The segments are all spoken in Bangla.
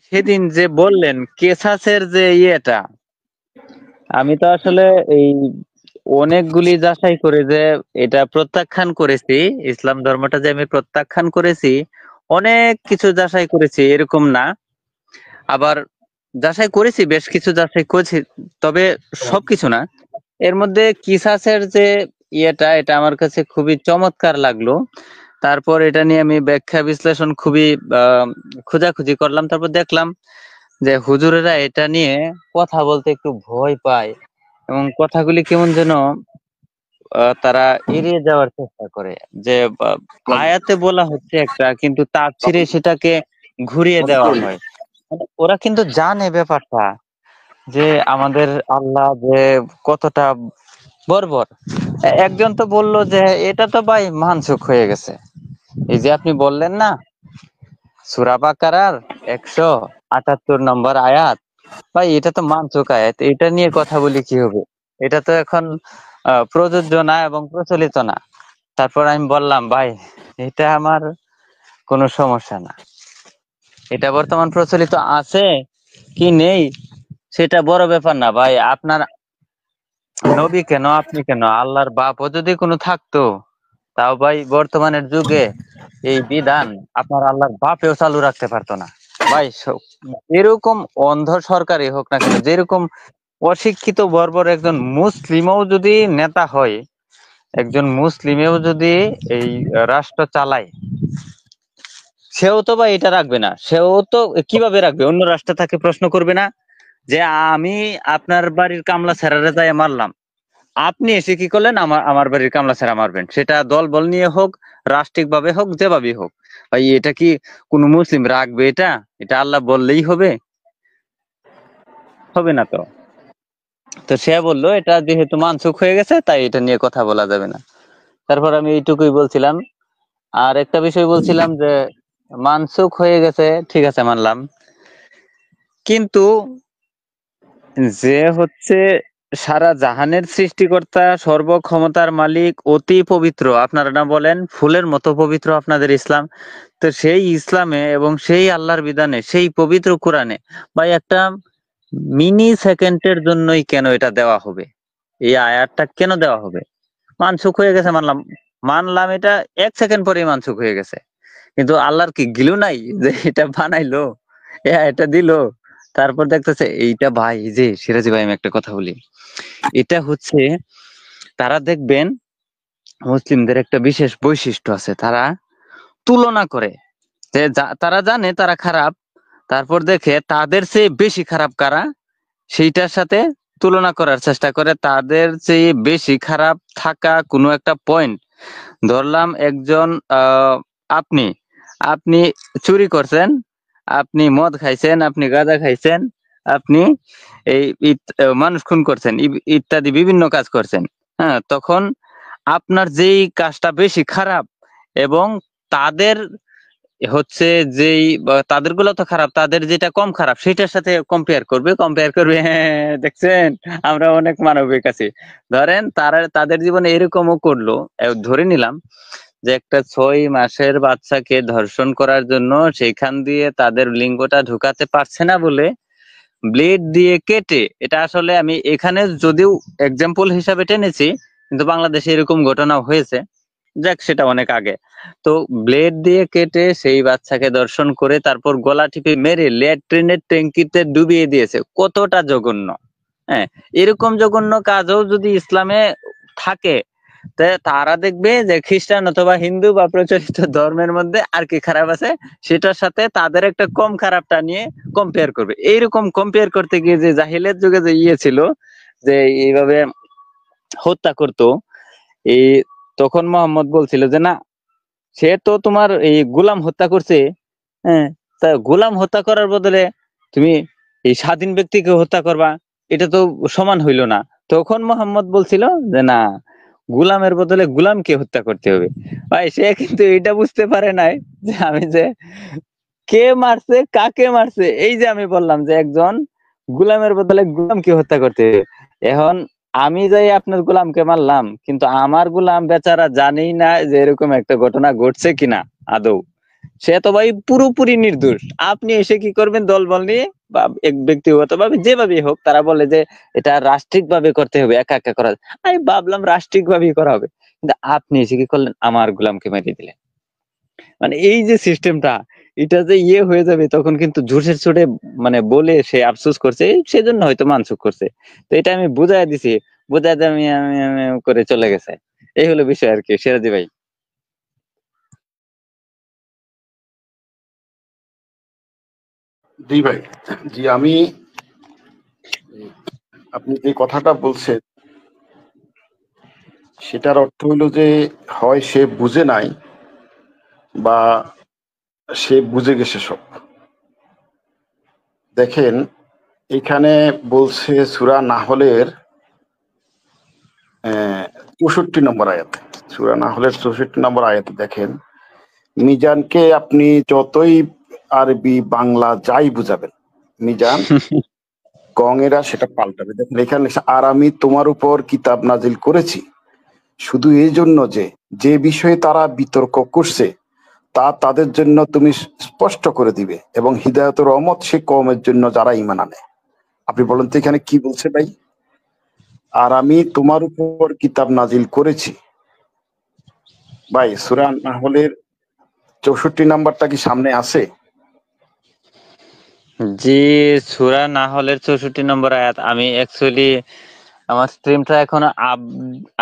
সেদিন যে বললেন কেসাসের যে ইয়েটা, আমি তো আসলে এই অনেকগুলি যাচাই করে যে এটা প্রত্যাখ্যান করেছি। ইসলাম ধর্মটা যে আমি প্রত্যাখ্যান করেছি, অনেক কিছু যাচাই করেছি এরকম না। আবার যাচাই করেছি, বেশ কিছু যাচাই করেছি, তবে সবকিছু না। এর মধ্যে কিসাসের যে ইয়েটা, এটা আমার কাছে খুবই চমৎকার লাগলো। তারপর এটা নিয়ে আমি ব্যাখ্যা বিশ্লেষণ খুবই আহ, খোঁজাখুঁজি করলাম। তারপর দেখলাম যে হুজুরেরা এটা নিয়ে কথা বলতে একটু ভয় পায়, এবং কথাগুলি কেমন যেন তারা এড়িয়ে যাওয়ার চেষ্টা করে। যে আহ, আয়াতে বলা হচ্ছে একটা, কিন্তু তাফসীরে সেটাকে ঘুরিয়ে দেওয়া হয়। মানে ওরা কিন্তু জানে ব্যাপারটা, যে আমাদের আল্লাহ যে কতটা বর্বর। একজন তো বলল যে এটা তো ভাই মানসুখ হয়ে গেছে। এই যে আপনি বললেন না, সূরা বাকারার 178 নম্বর আয়াত, ভাই এটা তো মানসুখ আয়াত, এটা নিয়ে কথা বলি কি হবে? এটা তো এখন প্রযোজ্য না এবং প্রচলিত না। তারপর আমি বললাম, ভাই এটা আমার কোনো সমস্যা না, এটা বর্তমান প্রচলিত আছে কি নেই সেটা বড় ব্যাপার না ভাই। আপনার নবী কেন, আপনি কেন, আল্লাহর বাপও যদি কোনো থাকতো, তাও ভাই বর্তমানের যুগে এই বিধান আপনার আল্লাহর বাপেও চালু রাখতে পারতো না। ভাই এরকম অন্ধ সরকারই হোক না কেন, যেরকম অশিক্ষিত বর্বর একজন মুসলিমও যদি নেতা হয়, একজন মুসলিমেও যদি এই রাষ্ট্র চালায়, সেও তো ভাই এটা রাখবে না। সেও তো কিভাবে রাখবে? অন্য রাষ্ট্র তাকে প্রশ্ন করবে না যে আমি আপনার বাড়ির কামলা ছেড়ারে যাই মারলাম, আপনি এসে কি করলেন আমার আমার বাড়ির কামলা ছেড়া মারবেন? সেটা দল বল নিয়ে হোক, রাষ্ট্রিক ভাবে হোক, যেভাবেই হোক। ভাই এটা কি কোনো মুসলিম রাখবে? এটা এটা আল্লাহ বললেই হবে? হবে না তো। তো সে বললো এটা যেহেতু মানসুখ হয়ে গেছে, তাই এটা নিয়ে কথা বলা যাবে না। তারপর আমি এইটুকুই বলছিলাম। আর একটা বিষয় বলছিলাম যে মানসুখ হয়ে গেছে, ঠিক আছে মানলাম, কিন্তু যে হচ্ছে সারা জাহানের সৃষ্টিকর্তা, সর্বক্ষমতার মালিক, অতি পবিত্র, আপনারা না বলেন ফুলের মতো পবিত্র আপনাদের ইসলাম, তো সেই ইসলামে এবং সেই আল্লাহর বিধানে, সেই পবিত্র কোরআনে ভাই একটা মিনি সেকেন্ডের জন্যই কেন এটা দেওয়া হবে? এই আয়াতটা কেন দেওয়া হবে? মানসুখ হয়ে গেছে মানলাম, মানলাম এটা 1 সেকেন্ড পরেই মানসুখ হয়ে গেছে। কিন্তু আল্লাহর কি গিলু নাই যে এটা বানাইলো, এটা দিল? তারপর দেখতেছে এইটা ভাই, এই যে সিরাজি ভাই আমি একটা কথা বলি, এটা হচ্ছে, তারা দেখবেন মুসলিমদের একটা বিশেষ বৈশিষ্ট্য আছে, তারা তুলনা করে। যে তারা জানে তারা খারাপ, তারপর দেখে তাদের চেয়ে বেশি খারাপ কারা, সেইটার সাথে তুলনা করার চেষ্টা করে। তাদের চেয়ে বেশি খারাপ থাকা কোনো একটা পয়েন্ট, ধরলাম একজন আপনি আপনি চুরি করছেন, আপনি মদ খাইছেন, আপনি গাঁজা খাইছেন, আপনি এই মানুষ খুন করছেন, ইত্যাদি বিভিন্ন কাজ করছেন। হ্যাঁ, তখন আপনার যেই কাজটা বেশি খারাপ, এবং তাদের হচ্ছে যেই তাদের গুলো তো খারাপ, তাদের যেটা কম খারাপ সেটার সাথে কম্পেয়ার করবে। হ্যাঁ দেখছেন, আমরা অনেক মানবিক আছি। ধরেন তারা তাদের জীবনে এরকমও করলো, ধরে নিলাম যে একটা 6 মাসের বাচ্চাকে ধর্ষণ করার জন্য সেখান দিয়ে তাদের লিঙ্গটা ঢুকাতে পারছে না বলে ব্লেড দিয়ে কেটে, এটা আসলে আমি এখানে যদিও এক্সাম্পল হিসাবে টেনেছি, কিন্তু বাংলাদেশে এরকম ঘটনা হয়েছে, যাক সেটা অনেক আগে। তো ব্লেড দিয়ে কেটে সেই বাচ্চাকে ধর্ষণ করে তারপর গলা টিপে মেরে ল্যাট্রিনের ট্যাঙ্কিতে ডুবিয়ে দিয়েছে, কতটা জঘন্য! হ্যাঁ, এরকম জঘন্য কাজও যদি ইসলামে থাকে, তারা দেখবে যে খ্রিস্টান অথবা হিন্দু বা প্রচলিত ধর্মের মধ্যে আর কি খারাপ আছে, সেটার সাথে তাদের একটা কম খারাপটা নিয়ে কম্পেয়ার করবে। এইরকম কম্পেয়ার করতে গিয়ে যে জাহিলের যুগে যে ইয়ে ছিল, যে এইভাবে হত্যা করতো, এই তখন মোহাম্মদ বলছিল যে না, সে তো তোমার এই গোলাম হত্যা করছে। হ্যাঁ, তা গোলাম হত্যা করার বদলে তুমি এই স্বাধীন ব্যক্তিকে হত্যা করবা, এটা তো সমান হইল না। তখন মোহাম্মদ বলছিল যে না, গোলামের বদলে গোলামকে হত্যা করতে হবে। ভাই সে কিন্তু এটা বুঝতে পারে নাই যে আমি যে কে মারছে, কাকে মারছে। এই যে আমি বললাম যে একজন গোলামের বদলে গোলামকে হত্যা করতে হবে, এখন আমি যাই আপনার গোলামকে মারলাম, কিন্তু আমার গোলাম বেচারা জানেই না যে এরকম একটা ঘটনা ঘটছে কিনা আদৌ। সে তো ভাই পুরোপুরি নির্দোষ। আপনি এসে কি করবেন দলবল নিয়ে বা এক ব্যক্তিগতভাবে যেভাবে হোক তারা বলে যে এটা রাষ্ট্রিকভাবে করতে হবে, একা একা করা যায়। আমি ভাবলাম রাষ্ট্রিকভাবেই করা হবে, কিন্তু আপনি এসে কি করলেন, আমার গোলামকে মেরে দিলেন। মানে এই যে সিস্টেমটা, এটা যে হয়ে যাবে তখন কিন্তু জোরে সোরে মানে বলে সে আফসোস করছে, সেজন্য হয়তো মানসুখ করছে। তো এটা আমি বুঝাই দিছি, বুঝাই দিয়ে আমি করে চলে গেছে। এই হলো বিষয় আর কি, সিরাজি ভাই। জি ভাই, জি আমি, আপনি যে কথাটা বলছেন সেটার অর্থ হলো যে হয় সে বুঝে নাই বা সে বুঝে গেছে সব। দেখেন এখানে বলছে সূরা নাহলের 64 নম্বর আয়াত, সূরা নাহলের 64 নম্বর আয়াতে দেখেন, মিজানকে আপনি যতই আরবি বাংলা যাই বুঝাবেন, মিজান গঙেরা সেটা পাল্টাবে। দেখেন এখানে লেখা, আর আমি তোমার উপর কিতাব নাজিল করেছি শুধু এই জন্য যে যে বিষয়ে তারা বিতর্ক করছে তা তাদের জন্য তুমি স্পষ্ট করে দিবে এবং হিদায়তের রহমত সে কওমের জন্য যারা ঈমান আনে। আপনি বলেন তো এখানে কি বলছে ভাই? আর আমি তোমার উপর কিতাব নাজিল করেছি, ভাই সূরা নাহলের 64 নাম্বারটা কি সামনে আছে? জি, সূরা নাহলের 64 নম্বর আয়াত। আমি অ্যাকচুয়ালি আমার স্ট্রিমটা এখনো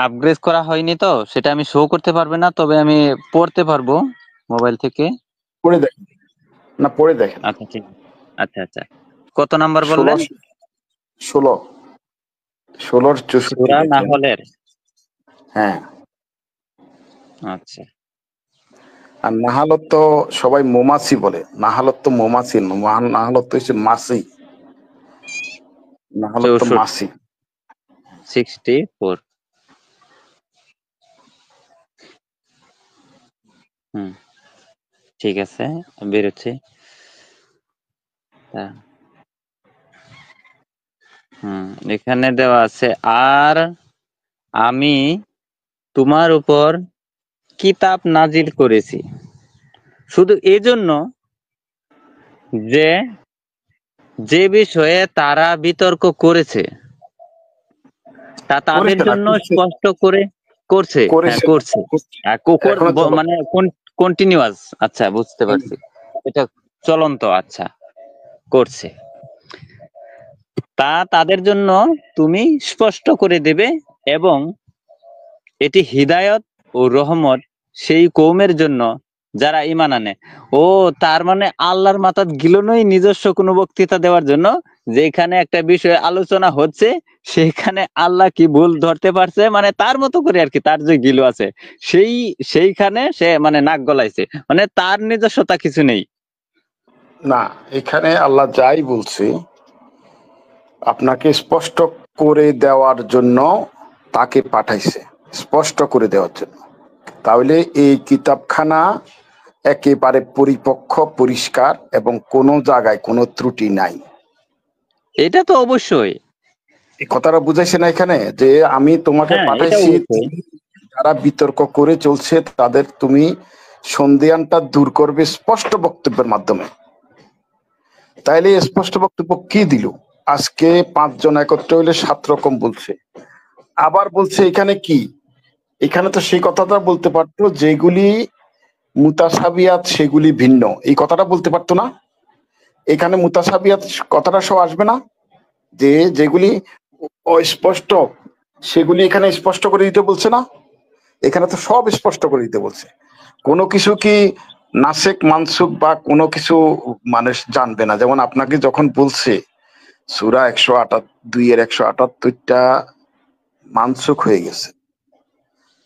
আপগ্রেড করা হয়নি, তো সেটা আমি শো করতে পারবে না, তবে আমি পড়তে পারবো মোবাইল থেকে। পড়ে দেখেন, না পড়ে দেখেন। আচ্ছা ঠিক আছে। আচ্ছা আচ্ছা, কত নাম্বার 16, বললেন? 16, 16 64 সূরা দেখেন। নাহলের। হ্যাঁ, আচ্ছা, আর নাহালত তো সবাই মৌমাছি বলে, নাহালত তো মৌমাছি না, নাহালত তো হচ্ছে মাছি, নাহালত তো 64, মাছি। 64। হুম, ঠিক আছে, বেরোচ্ছে। তা, এখানে দেওয়া আছে, আর আমি তোমার উপর কিতাব নাজিল করেছি শুধু এজন্য যে যে বিষয়ে তারা বিতর্ক করেছে তা তাদের করেছে না, জন্য করছে, স্পষ্ট করে করছে। হ্যাঁ, করেছে না, করছে। করছে। এখনো মানে চলমান। কন্টিনিউয়াস। আচ্ছা, বুঝতে পারছি। এটা চলন্ত। আচ্ছা, করছে। তা তাদের জন্য তুমি স্পষ্ট করে দেবে এবং এটি হিদায়ত ও রহমত সেই কওমের জন্য যারা ঈমান আনে। ও, তার মানে আল্লাহর মাথাত গিলনই নিজস্ব কোনো বক্তৃতা দেওয়ার জন্য, যেখানে একটা বিষয়ে আলোচনা হচ্ছে সেখানে আল্লাহ কি ভুল ধরতে পারছে, মানে তার মতো করে আর কি, তার যে গিলো আছে সেইখানে সে মানে নাক গলাইছে, মানে তার নিজস্বতা কিছু নেই। না, এখানে আল্লাহ যাই বলছে আপনাকে স্পষ্ট করে দেওয়ার জন্য তাকে পাঠাইছে, স্পষ্ট করে দেওয়ার জন্য। তাহলে এই কিতাবখানা একেবারে পরিপক্ক, পরিষ্কার এবং কোনো জায়গায় কোনো ত্রুটি নাই। এটা তো অবশ্যই। এই কথাটা বুঝাইছে না এখানে, যে আমি তোমাকে হ্যাঁ, এটা পাঠাইছি, অবশ্যই। যারা বিতর্ক করে চলছে তাদের তুমি সন্দেহানটা দূর করবে স্পষ্ট বক্তব্যের মাধ্যমে। তাইলে স্পষ্ট বক্তব্য কি দিল? আজকে 5 জন একত্র হইলে 7 রকম বলছে। আবার বলছে এখানে কি, এখানে তো সেই কথাটা বলতে পারতো যেগুলি মুতাসাবিয়াত সেগুলি ভিন্ন, এই কথাটা বলতে পারতো না? এখানে মুতাসাবিয়াত কথাটা সব আসবে না, যে যেগুলি অস্পষ্ট সেগুলি এখানে স্পষ্ট করে দিতে বলছে না? এখানে তো সব স্পষ্ট করে দিতে বলছে। কোনো কিছু কি নাসেক মানসুক বা কোনো কিছু মানুষ জানবে না। যেমন আপনাকে যখন বলছে সূরা 178, 2 এর 178টা মানসুক হয়ে গেছে,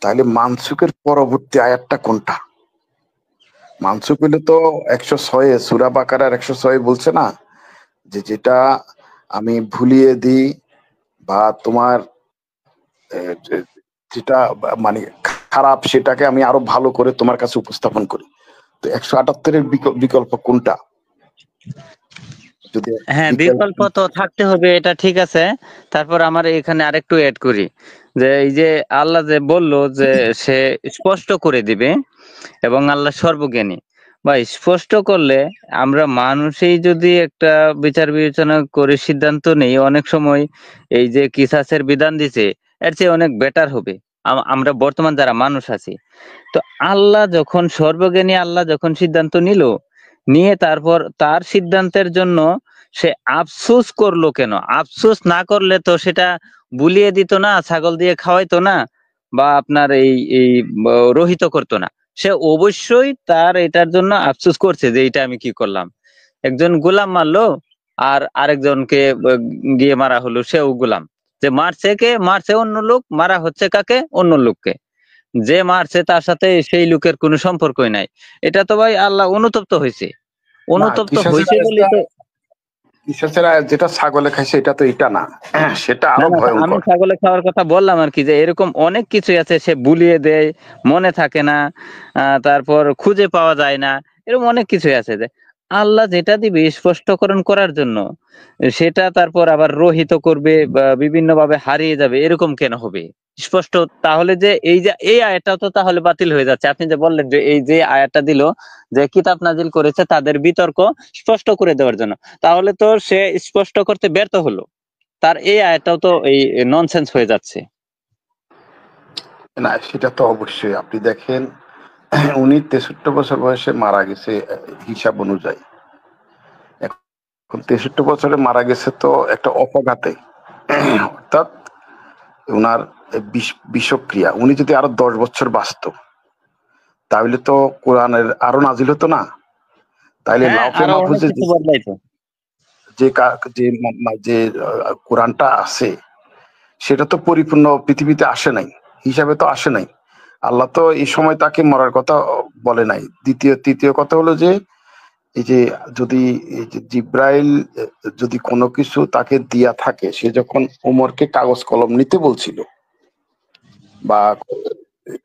তাহলে মানসুকের পরবর্তী আয়াতটা কোনটা? মানসুক হইলে তো 106, সূরা বাকারার 106 বলছে না যে যেটা আমি ভুলিয়ে দিই বা তোমার যেটা মানে খারাপ সেটাকে আমি আরো ভালো করে তোমার কাছে উপস্থাপন করি। তো 178-এর বিকল্প কোনটা? যদি হ্যাঁ, বিকল্প, বিকল্প তো থাকতে হবে, এটা ঠিক আছে। তারপর আমার এখানে আরেকটু এড করি, যে এই যে আল্লাহ যে বলল যে সে স্পষ্ট করে দিবে এবং আল্লাহ সর্বজ্ঞানী, বা স্পষ্ট করলে আমরা মানুষই যদি একটা বিচার বিবেচনা করে সিদ্ধান্ত নেই, অনেক সময় এই যে কিসাসের বিধান দিছে এর চেয়ে অনেক বেটার হবে। আমরা বর্তমান যারা মানুষ আছি, তো আল্লাহ যখন সর্বজ্ঞানী, আল্লাহ যখন সিদ্ধান্ত নিল, নিয়ে তারপর তার সিদ্ধান্তের জন্য সে আফসোস করলো কেন? আফসোস না করলে তো সেটা বুলিয়ে দিত না, ছাগল দিয়ে খাওয়াইতো না, বা আপনার এই এই রহিত করতো না। সে অবশ্যই তার এটার জন্য আফসোস করছে যে এটা আমি কি করলাম। একজন গোলাম মারলো, আর আরেকজনকে গিয়ে মারা হলো, সেও গোলাম। যে মারছে কে? মারছে অন্য লোক, মারা হচ্ছে কাকে? অন্য লোককে। যে মারছে তার সাথে সেই লোকের কোনো সম্পর্কই নাই। এটা তো ভাই আল্লাহ অনুতপ্ত হয়েছে। না, অনুতপ্ত কিসাসের হয়েছে বলেই তো। কিসাসের আয়াত যেটা ছাগলে খাইছে এটা তো এটা না, সেটা না আরো না, তা আমি ভয়ঙ্কর। ছাগলে খাওয়ার কথা বললাম আর কি, যে এরকম অনেক কিছুই আছে, সে বুলিয়ে দেয়, মনে থাকে না, তারপর খুঁজে পাওয়া যায় না, এরকম অনেক কিছুই আছে। যে আল্লাহ যেটা দিবে স্পষ্টকরণ করার জন্য, সেটা তারপর আবার রহিত করবে বা বিভিন্ন ভাবে হারিয়ে যাবে, এরকম কেন হবে? স্পষ্ট। তাহলে যে এই আয়াতটা তো তাহলে বাতিল হয়ে যাচ্ছে। আপনি যে বললেন যে এই যে আয়াতটা দিল, যে কিতাব নাজিল করেছে তাদের বিতর্ক স্পষ্ট করে দেওয়ার জন্য, তাহলে তো সে স্পষ্ট করতে ব্যর্থ হলো। তার এই আয়াতটাও তো এই ননসেন্স হয়ে যাচ্ছে। না, সেটা তো অবশ্যই। আপনি দেখেন, উনি 63 বছর বয়সে মারা গেছে হিসাব অনুযায়ী। এখন 63 বছরে মারা গেছে তো একটা অপঘাতে, অর্থাৎ উনার বিষক্রিয়া। উনি যদি আরো 10 বছর বাঁচত তাহলে তো কোরআনের আরো নাজিল হতো না। তাইলে হ্যাঁ, লাউফে আরো অনেক মাহফুজে কিছু বদলাইতো। যে কোরআনটা আছে সেটা তো পরিপূর্ণ পৃথিবীতে আসে নাই, হিসাবে তো আসে নাই। আল্লাহ তো এই সময় তাকে মরার কথা বলে নাই। তৃতীয় কথা হলো যে এই যে যদি এই যে জিব্রাইল যদি কোনো কিছু তাকে দিয়া থাকে, সে যখন ওমরকে কাগজ কলম নিতে বলছিল বা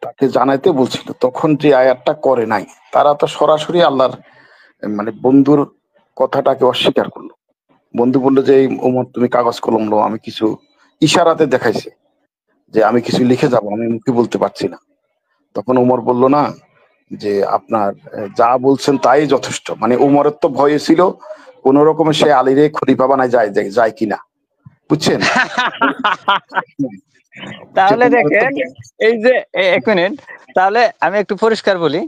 তাকে জানাইতে বলছিল, তখন যে আয়াতটা করে নাই, তারা তো সরাসরি আল্লাহর মানে বন্ধুর কথাটাকে অস্বীকার করলো। বন্ধু বললো যে এই ওমর তুমি কাগজ কলম লো, আমি কিছু ইশারাতে দেখাইছে যে আমি কিছু লিখে যাব, আমি মুখে বলতে পারছি না। তখন ওমর বলল না, যে আপনার যা বলছেন তাই যথেষ্ট। মানে ওমরের তো ভয় ছিল কোন রকমে সে আলীরে খলিফা বানায় যায় কিনা, বুঝছেন? তাহলে ওমরের তো দেখেন, এই যে এক মিনিট, তাহলে আমি একটু পরিষ্কার বলি।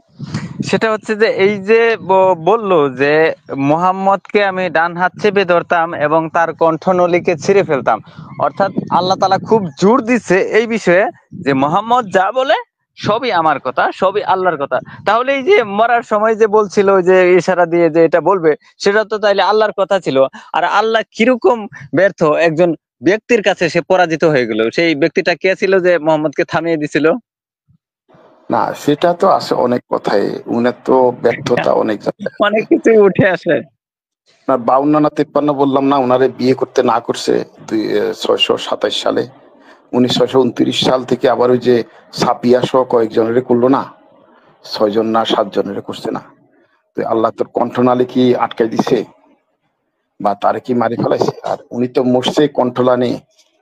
সেটা হচ্ছে যে এই যে বললো যে মোহাম্মদকে আমি ডান হাত চেপে ধরতাম এবং তার কণ্ঠনলীকে ছিঁড়ে ফেলতাম, অর্থাৎ আল্লাহ তাআলা খুব জোর দিচ্ছে এই বিষয়ে যে মোহাম্মদ যা বলে সবই আমার কথা, সবই আল্লাহর কথা। তাহলে এই যে মরার সময় যে বলছিল যে ইশারা দিয়ে যে এটা বলবে, সেটা তো তাইলে আল্লাহর কথা ছিল। আর আল্লাহ কিরকম ব্যর্থ একজন ব্যক্তির কাছে সে পরাজিত হয়ে গেল। সেই ব্যক্তিটা কে ছিল যে মোহাম্মদকে থামিয়ে দিছিল? না, সেটা তো আছে অনেক কথাই। উনার তো ব্যর্থতা অনেক জায়গায় আছে। অনেক কিছুই উঠে আসে। আপনার 52 না 53 বললাম না, ওনারে বিয়ে করতে না করছে 627 সালে। 1929 সাল থেকে আবার ওই যে সাপিয়া সহ কয়েকজনের করলো না, 6 জন না 7 জনের করছে না। তো আল্লাহ তোর কণ্ঠনালী কি আটকাই দিছে বা তারে কি মারি ফেলাইছে? আর উনি তো মরছে কণ্ঠলানি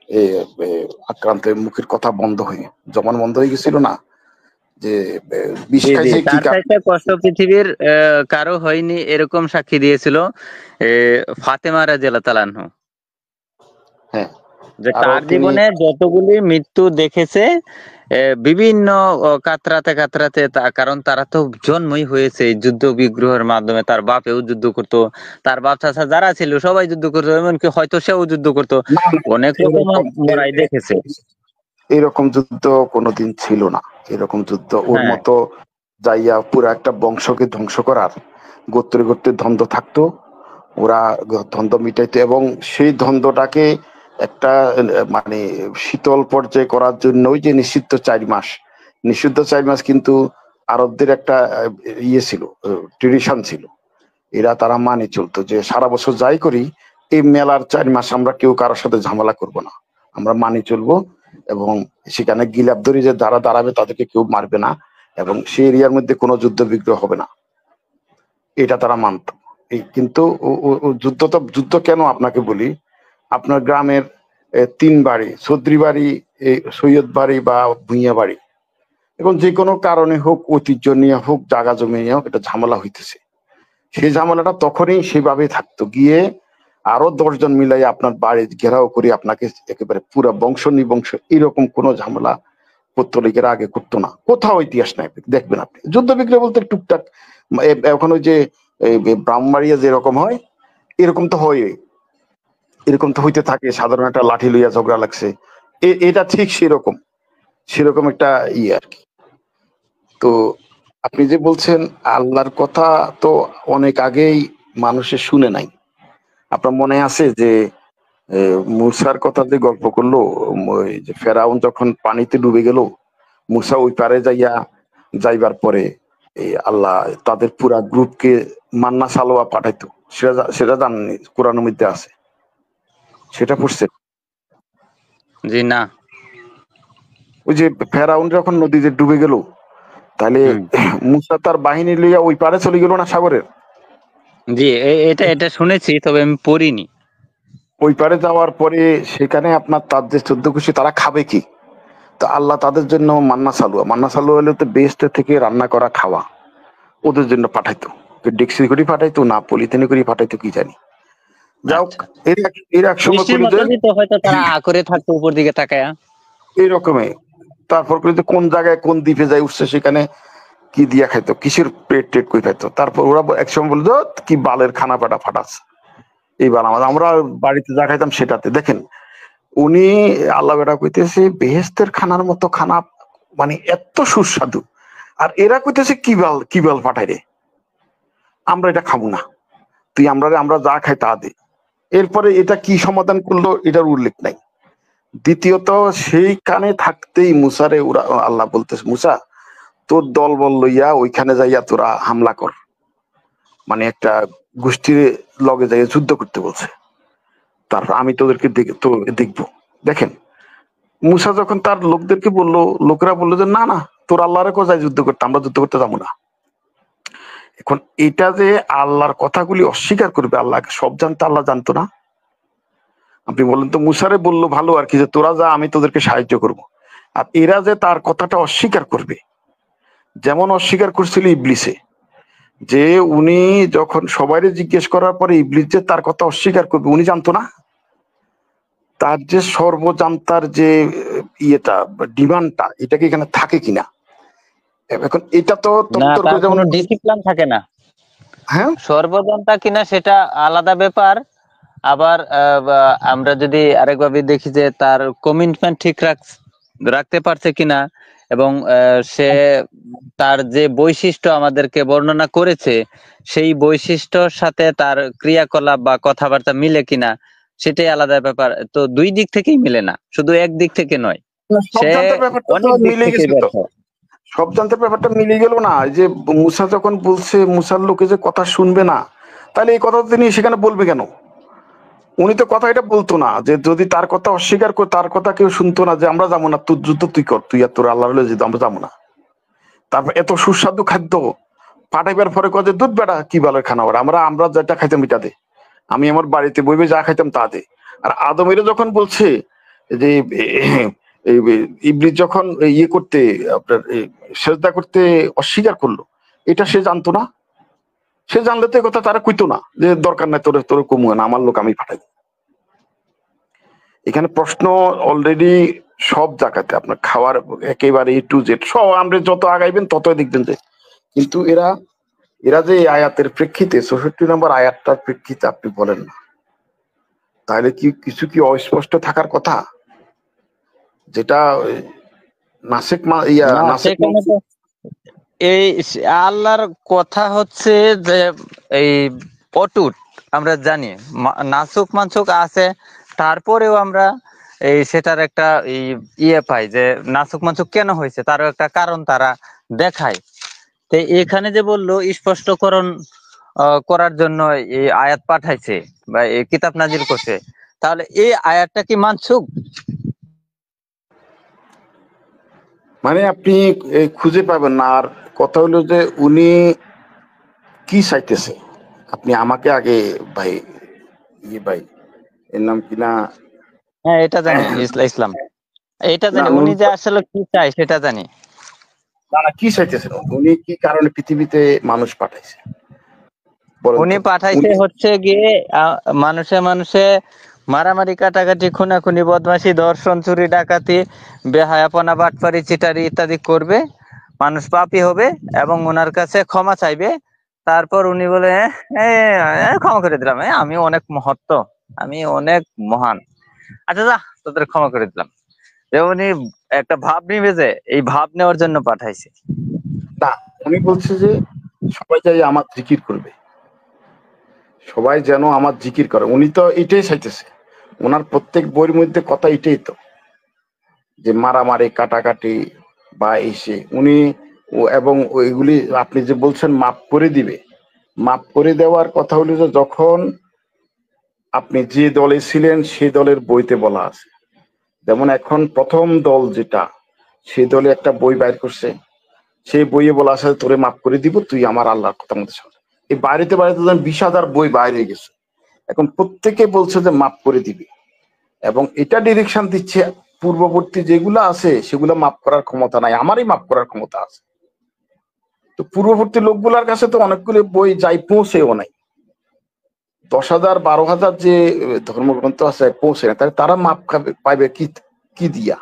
এ, এ, আক্রান্ত হয়ে, মুখের কথা বন্ধ হয়ে, জবান বন্ধ হয়ে গেছিল না, যে বিষ জি জি, খাইছে কি তার কারণে। চাইতে কষ্ট পৃথিবীর কারো হয়নি, এরকম সাক্ষী দিয়েছিল ফাতেমা রাদিয়াল্লাহু তাআলা আনহু। হ্যাঁ, যে আরো তার তিনি জীবনে যতগুলি মৃত্যু দেখেছে, বিভিন্ন কাতরাতে কাতরাতে, কারণ তারা তো জন্মই হয়েছে এই যুদ্ধ বিগ্রহের মাধ্যমে। তার বাপেও যুদ্ধ করতো, তার বাপ চাচা যারা ছিল সবাই যুদ্ধ করতো, এমনকি হয়তো সেও যুদ্ধ করতো। না না, অনেক রকম এরকম মরাই দেখেছে। এরকম যুদ্ধ কোনোদিন ছিল না। এরকম যুদ্ধ ওর হ্যাঁ, মতো যাইয়া পুরো একটা বংশকে ধ্বংস করার, গোত্রে গোত্রে দ্বন্দ্ব থাকতো, ওরা দ্বন্দ্ব মিটাইতো এবং সেই দ্বন্দ্বটাকে একটা মানে শীতল পর্যায়ে করার জন্য ওই যে নিষিদ্ধ 4 মাস, নিষিদ্ধ 4 মাস কিন্তু আরবদের একটা ইয়ে ছিল, ট্রেডিশন ছিল। তারা মানে চলতো যে সারা বছর যাই করি, এই মেলার 4 মাস আমরা কেউ কারোর সাথে ঝামেলা করব না, আমরা মানি চলবো। এবং সেখানে গিলাপ ধরি যে যারা দাঁড়াবে তাদেরকে কেউ মারবে না, এবং সেই এরিয়ার মধ্যে কোনো যুদ্ধ বিগ্রহ হবে না, এটা তারা মানত। এই কিন্তু যুদ্ধ কেন আপনাকে বলি, আপনার গ্রামের 3 বাড়ি, চৌধুরী বাড়ি, সৈয়দ বাড়ি বা ভুঁইয়া বাড়ি, এখন যে কোনো কারণে হোক, ঐতিহ্য নিয়ে হোক, জায়গা জমি নিয়ে হোক, এটা ঝামেলা হইতেছে। সেই ঝামেলাটা তখনই সেভাবে থাকতো, গিয়ে আরো 10 জন মিলাই আপনার বাড়ি ঘেরাও করে আপনাকে একেবারে পুরো বংশ নিবংশ এরকম কোনো ঝামেলা পত্তলিকের আগে করতো না। কোথাও ইতিহাস নাই, দেখবেন আপনি। যুদ্ধ বিগ্রহ বলতে টুকটাক এখন ওই যে ব্রাহ্মণবাড়িয়া যেরকম হয় এরকম তো হয়, এরকম তো হইতে থাকে। সাধারণ একটা লাঠি লইয়া ঝগড়া লাগছে, এটা ঠিক সেরকম, সেরকম একটা ইয়ে আর কি। তো আপনি যে বলছেন আল্লাহর কথা, তো অনেক আগেই মানুষে শুনে নাই। আপনার মনে আছে যে মূসার কথা যে গল্প করলো, ওই যে ফেরাউন যখন পানিতে ডুবে গেল, মূসা ওই পারে যাইবার পরে এই আল্লাহ তাদের পুরা গ্রুপকে মান্না সালোয়া পাঠাইতো, সেটা জানেননি? কোরআনের মধ্যে আছে, সেটা পড়ছে? জি না। ওই যে ফেরাউন যখন নদীতে ডুবে গেল, তাহলে হুম। মূসা তার বাহিনী লইয়া ওই পারে চলে গেল না সাগরের? জি, এটা এটা শুনেছি, তবে আমি পড়িনি। ওই পারে যাওয়ার পরে সেখানে আপনার তার যে 14 গোষ্ঠী, তারা খাবে কি? তো আল্লাহ তাদের জন্য মান্না সালুয়া হলে তো বেস্ট থেকে রান্না করা খাওয়া ওদের জন্য পাঠাইতো। ডেক্সি করে পাঠাইতো না পলিথিনে করে পাঠাইতো কি জানি। যাও, আচ্ছা, এর এক সময় বৃষ্টির করি যে মতো দিত হয়তো, তারা করে থাকতো উপর দিকে তাকায়া। এইরকমই। তারপর করি যে কোন জায়গায় কোন দ্বীপে যাই উঠছে, সেখানে কি দিয়া খাইতো, কিসের পেট টেট করে খাইতো। তারপর ওরা এক সময় বলতো কি বালের খানা পাটা ফাটাচ্ছে, এই বাল আমরা বাড়িতে যা খাইতাম সেটাতে। দেখেন উনি আল্লাহ বেটা কইতেছে বেহেস্তের খানার মতো খানা, মানে এত সুস্বাদু, আর এরা কইতেছে কি বাল ফাটাই রে, আমরা এটা খাবো না, তুই আমরা যা খাই তা দে। এরপরে এটা কি সমাধান করলো এটার উল্লেখ নাই। দ্বিতীয়ত সেইখানে থাকতেই মুসারে ওরা আল্লাহ বলতেছে, মুসা তোর দল বল লইয়া ওইখানে যাইয়া তোরা হামলা কর, মানে একটা গোষ্ঠীর লগে যাইয়া যুদ্ধ করতে বলছে। তারপর আমি তোদেরকে দেখবো। দেখেন মুসা যখন তার লোকদেরকে বললো, লোকেরা বললো যে না না, তোর আল্লাহরে কোথায় যুদ্ধ করতে, আমরা যুদ্ধ করতে যাবো না। এখন এটা যে আল্লাহর কথাগুলি অস্বীকার করবে, আল্লাহকে সব জানতো, আল্লাহ জানতো না? আপনি বলেন তো, মুসারে বললো ভালো আর কি, যে তোরা যা, আমি তোদেরকে সাহায্য করব। আর এরা যে তার কথাটা অস্বীকার করবে, যেমন অস্বীকার করছিল ইবলিসে, যে উনি যখন সবাইরে জিজ্ঞেস করার পরে ইবলিস যে তার কথা অস্বীকার করবে, উনি জানতো না? তার যে সর্বজান্তার যে ইয়েটা, ডিমান্ডটা, এটা কি এখানে থাকে কিনা? এখন এটা তো না, তত্তর তার করে যেমন, কোনো ডিসিপ্লিন থাকে না। হ্যাঁ সর্বজনতা কিনা সেটা আলাদা ব্যাপার। আবার আমরা যদি আরেকভাবে দেখি যে তার কমিটমেন্ট ঠিক রাখতে পারছে কিনা, এবং সে তার যে বৈশিষ্ট্য আমাদেরকে বর্ণনা করেছে, সেই বৈশিষ্ট্যর সাথে তার ক্রিয়াকলাপ বা কথাবার্তা মিলে কিনা, সেটাই আলাদা ব্যাপার। তো দুই দিক থেকেই মিলে না, শুধু এক দিক থেকে নয়, সব সে জান্তার ব্যাপারটা তো অনেক দিক মিলে থেকে গেছে তো, ব্যর্থ। সব জান্তার ব্যাপারটা মিলে গেল না। এই যে মুসা যখন বলছে মুসার লোকে যে কথা শুনবে না, তাহলে এই কথা তিনি সেখানে বলবে কেন? উনি তো কথা এটা বলতো না, যে যদি তার কথা অস্বীকার করে, তার কথা কেউ শুনতো না, যে আমরা যাবো না, তোর যুদ্ধ তুই কর, তুই আর তোর আল্লাহ হলে যেত, আমরা যাবো না। তারপর এত সুস্বাদু খাদ্য পাঠাইবার পরে কয়ে যে দুধ বেড়া কি বলে খানা ওরা, আমরা যেটা খাইতাম এটা দে, আমি আমার বাড়িতে বইবে যা খাইতাম তা দে। আর আদমের যখন বলছে যে এই ইবলিস যখন ইয়ে করতে, আপনার সেজদা করতে অস্বীকার করলো, এটা সে জানতো না? সে জানলে তো কথা তারা কইতো না যে দরকার নাই, তোরে তোরে কমু না, আমার লোক আমি পাঠাই। এখানে প্রশ্ন অলরেডি সব জায়গাতে আপনার খাওয়ার একেবারে A to Z সব, আমরা যত আগাইবেন ততই দেখবেন যে, কিন্তু এরা এরা যে এই আয়াতের প্রেক্ষিতে 64 নম্বর আয়াতটার প্রেক্ষিতে আপনি বলেন না, তাহলে কি কিছু কি অস্পষ্ট থাকার কথা? যেটা নাসিক না, নাসিক সেখানে তো এই আল্লাহর কথা হচ্ছে যে এই অটুট, আমরা জানি। নাসুক মানসুক আছে, তারপরেও আমরা এই সেটার একটা ইয়ে পাই যে নাসুক মানসুক কেন হয়েছে, তারও একটা কারণ তারা দেখায়। তো এখানে যে বললো স্পষ্টকরণ করার জন্য এই আয়াত পাঠাইছে বা এই কিতাব নাজিল করছে, তাহলে এই আয়াতটা কি মানসুক? মানে আপনি খুঁজে পাবেন না। আর কথা হলো যে উনি কি চাইতেছে, আপনি আমাকে আগে ভাই, ভাই এর নাম কিনা, হ্যাঁ, এটা জানি, ইসলাম, এটা না জানি, উনি যে আসলে কি চাই সেটা জানি। তারা কি চাইতেছেন? উনি কি কারণে পৃথিবীতে মানুষ পাঠাইছে বলেন উনি তো? পাঠাইছে উনি হচ্ছে গিয়ে মানুষে মানুষে মারামারি কাটাকাটি খুনাখুনি বদমাশি ধর্ষণ চুরি ডাকাতি বেহায়াপনা বাটপারি চিটারি ইত্যাদি করবে, মানুষ পাপী হবে এবং ওনার কাছে ক্ষমা চাইবে। তারপর উনি বলে ক্ষমা করে দিলাম, আমি অনেক মহত্ব, আমি অনেক মহান, আচ্ছা যা তোদের ক্ষমা করে দিলাম। যে উনি একটা ভাব নিবে, যে এই ভাব নেওয়ার জন্য পাঠাইছে। না, উনি বলছে যে সবাই যাই আমার জিকির করবে, সবাই যেন আমার জিকির করে। উনি তো এটাই চাইতেছে। ওনার প্রত্যেক বইয়ের মধ্যে কথা এটাই তো, যে মারামারি কাটাকাটি বা এসে উনি এবং ওইগুলি আপনি যে বলছেন মাফ করে দিবে, মাফ করে দেওয়ার কথা হলো যে যখন আপনি যে দলে ছিলেন সেই দলের বইতে বলা আছে। যেমন এখন প্রথম দল যেটা, সেই দলে একটা বই বাইর করছে, সেই বইয়ে বলা আছে তোরে মাফ করে দিব, তুই আমার আল্লাহর কথা মতো চল। এই বাড়িতে বাড়িতে 20,000 বই বাইরে গেছে, এখন প্রত্যেকে বলছে যে মাফ করে দিবি, এবং এটা ডিরেকশন দিচ্ছে পূর্ববর্তী যেগুলো আছে সেগুলো মাফ করার ক্ষমতা নাই, আমারই মাফ করার ক্ষমতা আছে। তো পূর্ববর্তী লোকগুলার কাছে তো অনেকগুলো বই যাই পৌঁছেও নাই, 10,000 12,000 যে ধর্মগ্রন্থ আছে পৌঁছে না, তাহলে তারা মাপ পাইবে কি কি দিয়া?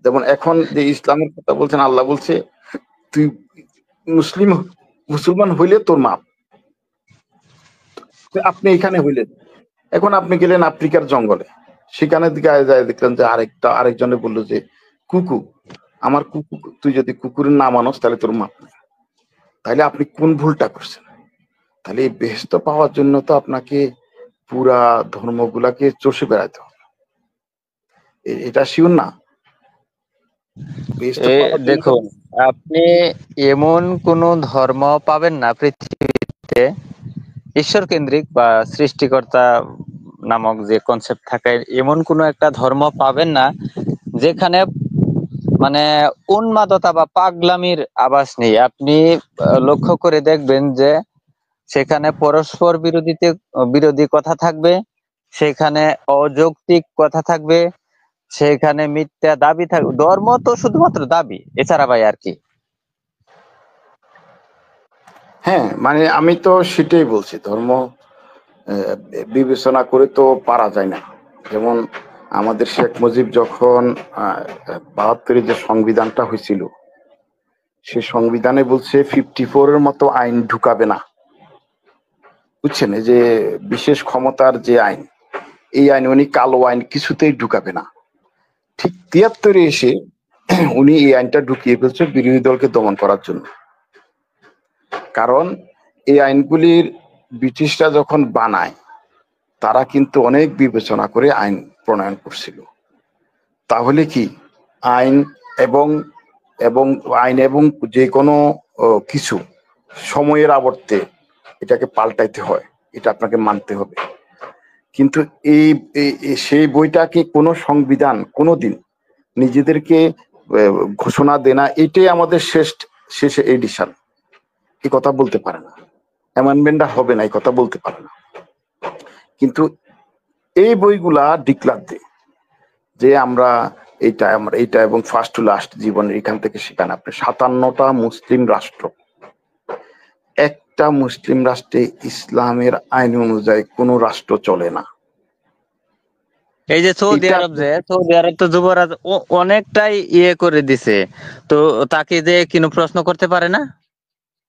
যেমন এখন যে ইসলামের কথা বলছেন, আল্লাহ বলছে তুই মুসলমান হইলে তোর মাপ, আপনি এখানে হইলেন, এখন আপনি গেলেন আফ্রিকার জঙ্গলে, সেখানে দিকে যায় দেখলেন যে আরেকজনে বললো যে কুকু, আমার কুকু, তুই যদি কুকুরের না মানস তাহলে তোর মাপ নেই। তাহলে আপনি কোন ভুলটা করছেন? তাহলে এই বেহেস্ত পাওয়ার জন্য তো আপনাকে পুরা ধর্মগুলাকে চষে বেড়াতে হবে, এটা শিওর না? বেহেস্ত পাওয়ার জন্য তো দেখুন, আপনি এমন কোন ধর্ম পাবেন না পৃথিবীতে ঈশ্বর কেন্দ্রিক বা সৃষ্টিকর্তা নামক যে কনসেপ্ট থাকে, এমন কোন একটা ধর্ম পাবেন না যেখানে মানে উন্মাদতা বা পাগলামির আভাস নেই। আপনি লক্ষ্য করে দেখবেন যে সেখানে পরস্পর বিরোধী কথা থাকবে, সেখানে অযৌক্তিক কথা থাকবে, সেখানে মিথ্যা দাবি থাকবে। ধর্ম তো শুধুমাত্র দাবি, এছাড়া ভাই আর কি। হ্যাঁ, মানে আমি তো সেটাই বলছি, ধর্ম আহ, বিবেচনা করে তো পারা যায় না। যেমন আমাদের শেখ মুজিব যখন 72-এ যে সংবিধানটা হয়েছিল, সে সংবিধানে বলছে 54-এর মতো আইন ঢুকাবে না, বুঝছেন? এই যে বিশেষ ক্ষমতার যে আইন, এই আইন উনি কালো আইন কিছুতেই ঢুকাবে না। ঠিক 73-এ এসে উনি এই আইনটা ঢুকিয়ে ফেলছে বিরোধী দলকে দমন করার জন্য। কারণ এই আইনগুলির ব্রিটিশরা যখন বানায়, তারা কিন্তু অনেক বিবেচনা করে আইন প্রণয়ন করছিল। তাহলে কি আইন এবং এবং আইন এবং যে কোনো কিছু সময়ের আবর্তে এটাকে পাল্টাইতে হয়, এটা আপনাকে মানতে হবে। কিন্তু এই সেই বইটাকে কোনো সংবিধান কোনোদিন নিজেদেরকে ঘোষণা দেয় না, এটাই আমাদের শেষ এডিশন, এই কথা বলতে পারে না, অ্যামেন্ডমেন্টটা হবে না, এই কথা বলতে পারে না। কিন্তু এই বইগুলা ডিক্লার দেয় যে আমরা এইটা এবং ফার্স্ট টু লাস্ট জীবনের এখান থেকে সেখানে আপনি 57টা মুসলিম রাষ্ট্র, একটা মুসলিম রাষ্ট্রে ইসলামের আইন অনুযায়ী কোনো রাষ্ট্র চলে না। এই যে সৌদি এটা আরব, যে সৌদি আরব তো যুবরাজ অনেকটাই ইয়ে করে দিছে, তো তাকে যে কোনো প্রশ্ন করতে পারে না?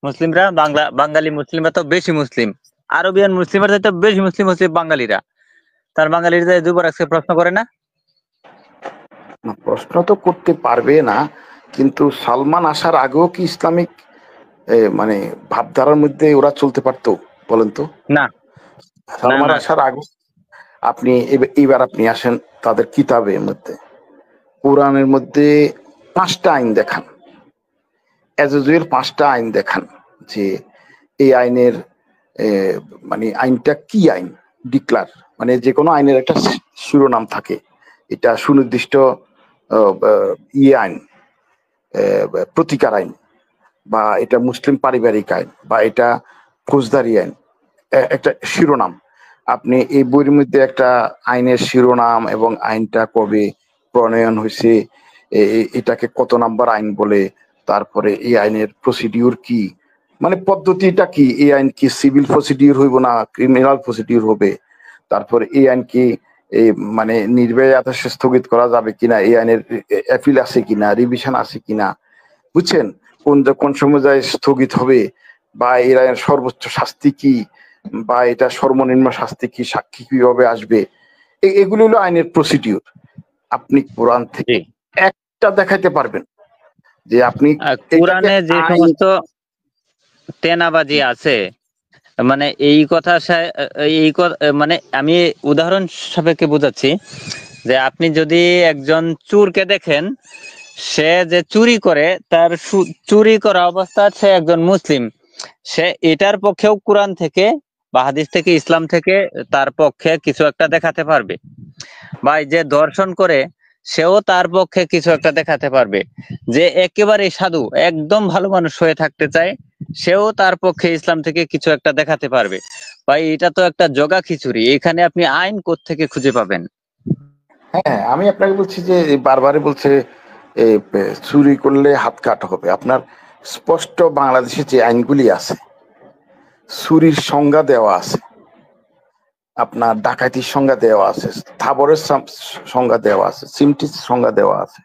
মুসলিমরা, বাঙালি মুসলিমরা তো বেশি মুসলিম, আরবিয়ান মুসলিমরা তো বেশি মুসলিম হচ্ছে বাঙালিরা, তার বাঙালিরা যে যুবরাজকে প্রশ্ন করে না? না, প্রশ্ন তো করতে পারবে না, কিন্তু সালমান আসার আগেও কি ইসলামিক মানে ভাবধারার মধ্যে ওরা চলতে পারতো বলেন তো? না, না, সালমান না। আসার আগে আপনি এবার আপনি আসেন তাদের কিতাবের মধ্যে, কোরআনের মধ্যে 5টা আইন দেখান, এজজুয়ের 5টা আইন দেখান, যে এই আইনের মানে আইনটা কি আইন ডিক্লার, মানে যে কোনো আইনের একটা শিরোনাম থাকে, এটা সুনির্দিষ্ট ইয়ে আইন, প্রতিকার আইন, বা এটা মুসলিম পারিবারিক আইন, বা এটা ফৌজদারি আইন, একটা শিরোনাম। আপনি এই বইয়ের মধ্যে একটা আইনের শিরোনাম এবং আইনটা কবে প্রণয়ন হয়েছে, এটাকে কত নাম্বার আইন বলে, তারপরে এই আইনের প্রসিডিউর কি, মানে পদ্ধতিটা কি, এই আইন কি সিভিল প্রসিডিউর হইব না ক্রিমিনাল প্রসিডিউর হবে, তারপরে এই আইন কি এই মানে নির্বাহী আদেশে স্থগিত করা যাবে কিনা, এই আইনের অ্যাপিল আছে কিনা, রিভিশন আছে কিনা, বুঝছেন, কোন সময় যায় স্থগিত হবে, বা এর আইনের সর্বোচ্চ শাস্তি কি, বা এটা সর্বনিম্ন শাস্তি কি, সাক্ষী কিভাবে আসবে, এগুলো হলো আইনের প্রসিডিউর। আপনি কোরআন থেকে একটা দেখাইতে পারবেন যে আপনি কোরআনে যে সমস্ত তেনাবাজি আছে, মানে এই কথা মানে আমি উদাহরণ সাপেক্ষে বোঝাচ্ছি যে আপনি যদি একজন চোরকে দেখেন, সে যে চুরি করে, তার চুরি করা অবস্থা সে একজন মুসলিম, সে এটার পক্ষেও কোরআন থেকে বা হাদিস থেকে, ইসলাম থেকে তার পক্ষে কিছু একটা দেখাতে পারবে, বা যে দর্শন করে সেও তার পক্ষে কিছু একটা দেখাতে পারবে, যে একেবারে সাধু একদম ভালো মানুষ হয়ে থাকতে চায়, সেও তার পক্ষে ইসলাম থেকে কিছু একটা দেখাতে পারবে। ভাই এটা তো একটা জগা খিচুড়ি, এখানে আপনি আইন কোত্থেকে খুঁজে পাবেন? হ্যাঁ, আমি আপনাকে বলছি যে বারবারই বলছে চুরি করলে হাত কাটা হবে। আপনার স্পষ্ট বাংলাদেশে যে আইনগুলি আছে, চুরির সংজ্ঞা দেওয়া আছে, আপনার ডাকাতির সংজ্ঞা দেওয়া আছে, স্থাবরের সংজ্ঞা দেওয়া আছে, চিমটির সংজ্ঞা দেওয়া আছে।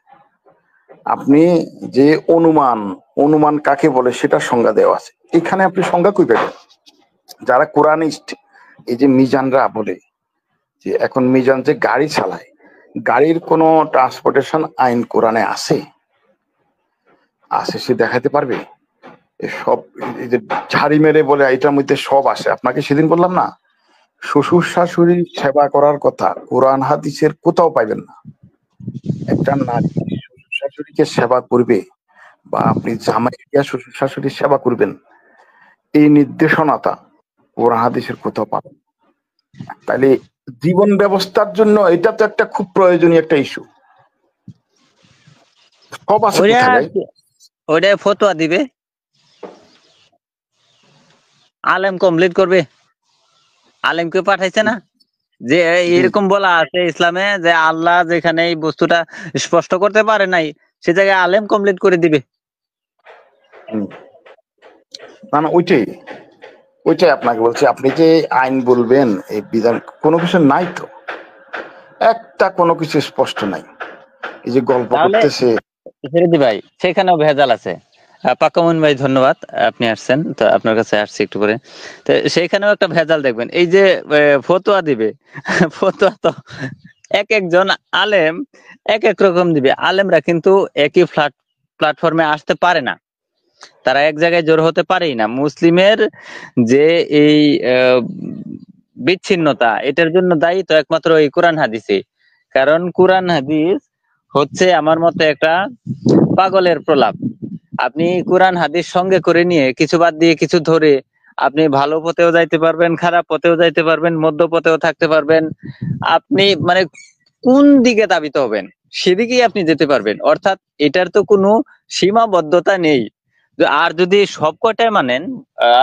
আপনি যে অনুমান কাকে বলে সেটার সংজ্ঞা দেওয়া আছে। এখানে আপনি সংজ্ঞা কই পাবেন? যারা কোরআনিস্ট, এই যে মিজানরা বলে যে এখন মিজান যে গাড়ি চালায়, গাড়ির কোনো ট্রান্সপোর্টেশন আইন কোরআনে আছে? সে দেখাতে পারবে? সব এই যে ঝাড়ি মেরে বলে এটার মধ্যে সব আসে। আপনাকে সেদিন বললাম না, শ্বশুর শাশুড়ি সেবা করার কথা কোরআন হাদিসের কোথাও পাইবেন না। একটা নারী শ্বশুর শাশুড়িকে সেবা করবে, বা আপনি জামাইয়া শ্বশুর শাশুড়ির সেবা করবেন, এই নির্দেশনাটা কোরআন হাদিসের কোথাও পাবেন। তাহলে জীবন ব্যবস্থার জন্য এটা তো একটা খুব প্রয়োজনীয় একটা ইস্যু। সব আছে কোথায় ভাই? ওইটা ফতোয়া দিবে, আলেম কমপ্লিট করবে, আলেমকে পাঠাইছে না, যে এরকম বলা আছে ইসলামে যে আল্লাহ যেখানে এই বস্তুটা স্পষ্ট করতে পারে নাই, সে জায়গায় আলেম কমপ্লিট করে দিবে। না ওইটাই আপনাকে বলছি। আপনি যে আইন বলবেন, এই বিধান কোনো কিছু নাই তো, একটা কোনো কিছু স্পষ্ট নাই। এই যে গল্প করতেছে ভাই, সেখানেও ভেজাল আছে। পাকামুন ভাই ধন্যবাদ, আপনি আসছেন, তো আপনার কাছে আসছি একটু করে। তো সেইখানেও একটা ভেজাল দেখবেন, এই যে ফতোয়া দিবে, ফতোয়া তো এক একজন আলেম এক এক রকম দিবে। আলেমরা কিন্তু একই প্ল্যাটফর্মে আসতে পারে না, তারা এক জায়গায় জড়ো হতে পারেই না। মুসলিমের যে এই বিচ্ছিন্নতা, এটার জন্য দায়ী তো একমাত্র এই কোরআন হাদিসে। কারণ কোরআন হাদিস হচ্ছে আমার মতে একটা পাগলের প্রলাপ। আপনি কোরআন হাদিস সঙ্গে করে নিয়ে কিছু বাদ দিয়ে কিছু ধরে আপনি ভালো পথেও যাইতে পারবেন, খারাপ পথেও যাইতে পারবেন, মধ্য পথেও থাকতে পারবেন। আপনি মানে কোন দিকে ধাবিত হবেন সেদিকেই আপনি যেতে পারবেন। অর্থাৎ এটার তো কোনো সীমাবদ্ধতা নেই। আর যদি সবকটাই মানেন,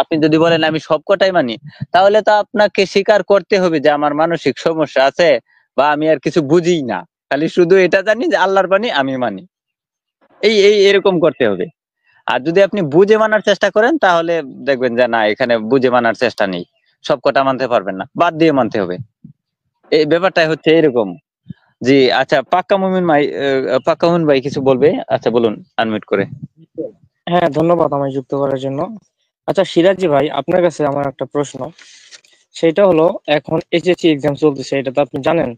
আপনি যদি বলেন আমি সবকটাই মানি, তাহলে তো আপনাকে স্বীকার করতে হবে যে আমার মানসিক সমস্যা আছে, বা আমি আর কিছু বুঝিই না, খালি শুধু এটা জানি যে আল্লাহর বাণী আমি মানি, এই এই এরকম করতে হবে। আর যদি আপনি বুঝে মানার চেষ্টা করেন, তাহলে দেখবেন যে না, এখানে বুঝে মানার চেষ্টা নেই, সবকটা মানতে পারবেন না, বাদ দিয়ে মানতে হবে। এই ব্যাপারটাই হচ্ছে এরকম। জি আচ্ছা, পাক্কা মুমিন ভাই কিছু বলবে? আচ্ছা বলুন, আনমিউট করে। হ্যাঁ, ধন্যবাদ আমায় যুক্ত করার জন্য। আচ্ছা সিরাজি ভাই, আপনার কাছে আমার একটা প্রশ্ন, সেটা হলো এখন এইচএসসি এক্সাম চলতেছে, এটা তো আপনি জানেন।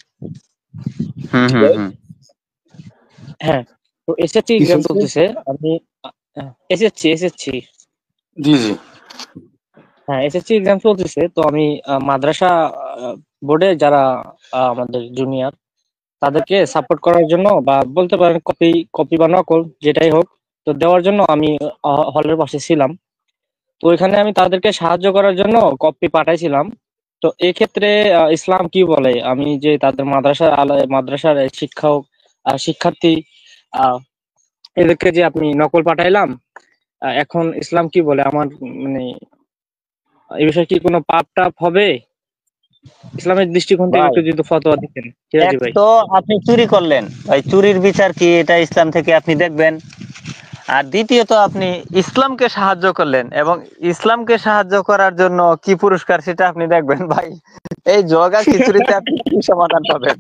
হ্যাঁ, তো এসএসসি এক্সাম চলতেছে, আমি এসএসসি জি জি হ্যাঁ এসএসসি এক্সাম চলতেছে, তো আমি মাদ্রাসা বোর্ডে যারা আমাদের জুনিয়র, তাদেরকে সাপোর্ট করার জন্য, বা বলতে পারেন কপি বা নকল যেটাই হোক, তো দেওয়ার জন্য আমি হলের পাশে ছিলাম। তো ওইখানে আমি তাদেরকে সাহায্য করার জন্য কপি পাঠাইছিলাম। তো এক্ষেত্রে ইসলাম কি বলে, আমি যে তাদের মাদ্রাসার শিক্ষার্থী এদেরকে যে আপনি নকল পাঠাইলাম, এখন ইসলাম কি বলে আমার, মানে এই বিষয়ে কি কোনো পাপ টাপ হবে? ইসলামের দৃষ্টিকোণ থেকে একটু যদি ফতোয়া দিতেন সিরাজি ভাই। তো আপনি চুরি করলেন ভাই, চুরির বিচার কি এটা ইসলাম থেকে আপনি দেখবেন। আর দ্বিতীয়ত আপনি ইসলামকে সাহায্য করলেন, এবং ইসলামকে সাহায্য করার জন্য কি পুরস্কার সেটা আপনি দেখবেন ভাই। এই জগা খিচুড়িতে আপনি কি সমাধান পাবেন?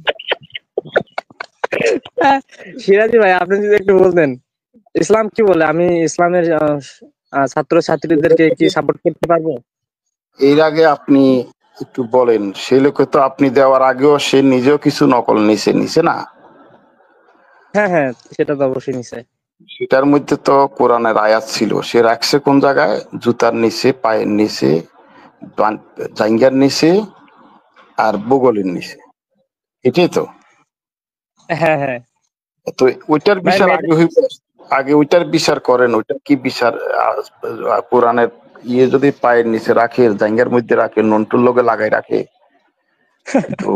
সিরাজি ভাই, আপনি যদি একটু বলতেন ইসলাম কি বলে, আমি ইসলামের ছাত্র ছাত্রীদেরকে কি সাপোর্ট করতে পারবো? এর আগে আপনি একটু বলেন, সে লোকে তো আপনি দেওয়ার আগেও সে নিজেও কিছু নকল নিছে না? হ্যাঁ হ্যাঁ, সেটা তো অবশ্যই নিশ্চয়। সেটার মধ্যে তো কোরআনের আয়াত ছিল, সে রাখছে কোন জায়গায়? জুতার নিচে, পায়ের নিচে, জাঙ্গিয়ার নিচে, আর বগলের নিচে। এটাই তো। হ্যাঁ হ্যাঁ তো ওইটার ভাই, বিচার আগে হইব। আগে ওইটার বিচার করেন, ওইটার কি বিচার? কোরআনের যদি পায়ের নিচে রাখে, জাঙ্গিয়ার মধ্যে রাখে, নন্টুর লগে লাগাই রাখে, তো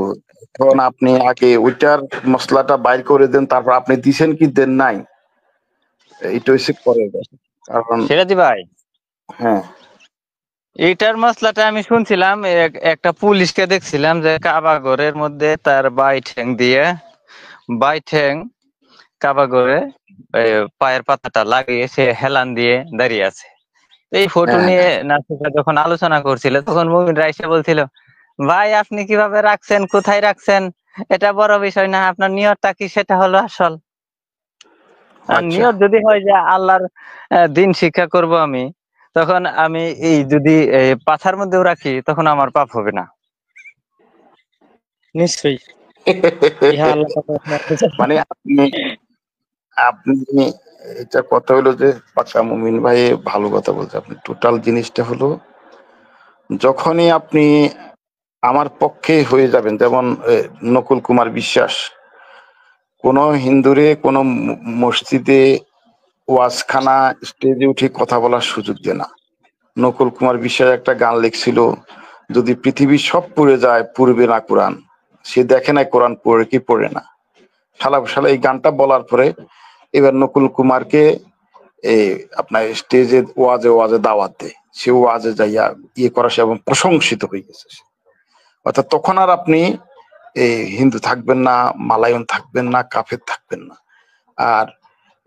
তখন আপনি আগে ওইটার মশলাটা বাইর করে দেন, তারপর আপনি দিছেন কি দেন নাই, এটা হচ্ছে পরে। কারণ সিরাজি ভাই, হ্যাঁ, এইটার মশলাটা আমি শুনছিলাম, একটা পুলিশকে দেখছিলাম যে কাবা ঘরের মধ্যে তার বাই ঠ্যাং কাবা ঘরে পায়ের পাতাটা লাগিয়ে সে হেলান দিয়ে দাঁড়িয়ে আছে। তো এই ফটো হ্যাঁ, নিয়ে নাসিকা যখন আলোচনা করছিল, তখন মুমিন রাইসা বলছিল, ভাই আপনি কিভাবে রাখছেন, কোথায় রাখছেন, এটা বড় বিষয় না, আপনার নিয়তটা কি সেটা হলো আসল। আর আচ্ছা। নিয়ত যদি হয় যে আল্লাহর দিন শিক্ষা করব আমি, তখন আমি এই যদি পাছার মধ্যেও রাখি, তখন আমার পাপ হবে না। নিশ্চয়ই। ইহা আল্লাহ মানে আপনি আপনি এটা কথা হলো যে, পাকা মুমিন ভাই ভালো কথা বলছে। আপনি টোটাল জিনিসটা হলো, যখনই আপনি আমার পক্ষে হয়ে যাবেন, যেমন নকুল কুমার বিশ্বাস কোন হিন্দুরে কোন মসজিদে ওয়াজখানা স্টেজে উঠে কথা বলার সুযোগ দেয় না। নকুল কুমার বিশ্বাস একটা গান লিখছিল, যদি পৃথিবী সব পড়ে যায় পুড়বে না কোরআন, সে দেখে না কোরআন পড়ে কি পড়ে না। শালা শালা এই গানটা বলার পরে এবার নকুল কুমারকে এই আপনার স্টেজে ওয়াজে ওয়াজে দাওয়াত দেয়, সে ওয়াজে যাইয়া করা, সে এবং প্রশংসিত হয়ে গেছে। অর্থাৎ তখন আর আপনি এই হিন্দু থাকবেন না, মালায়ন থাকবেন না, কাফের থাকবেন না। আর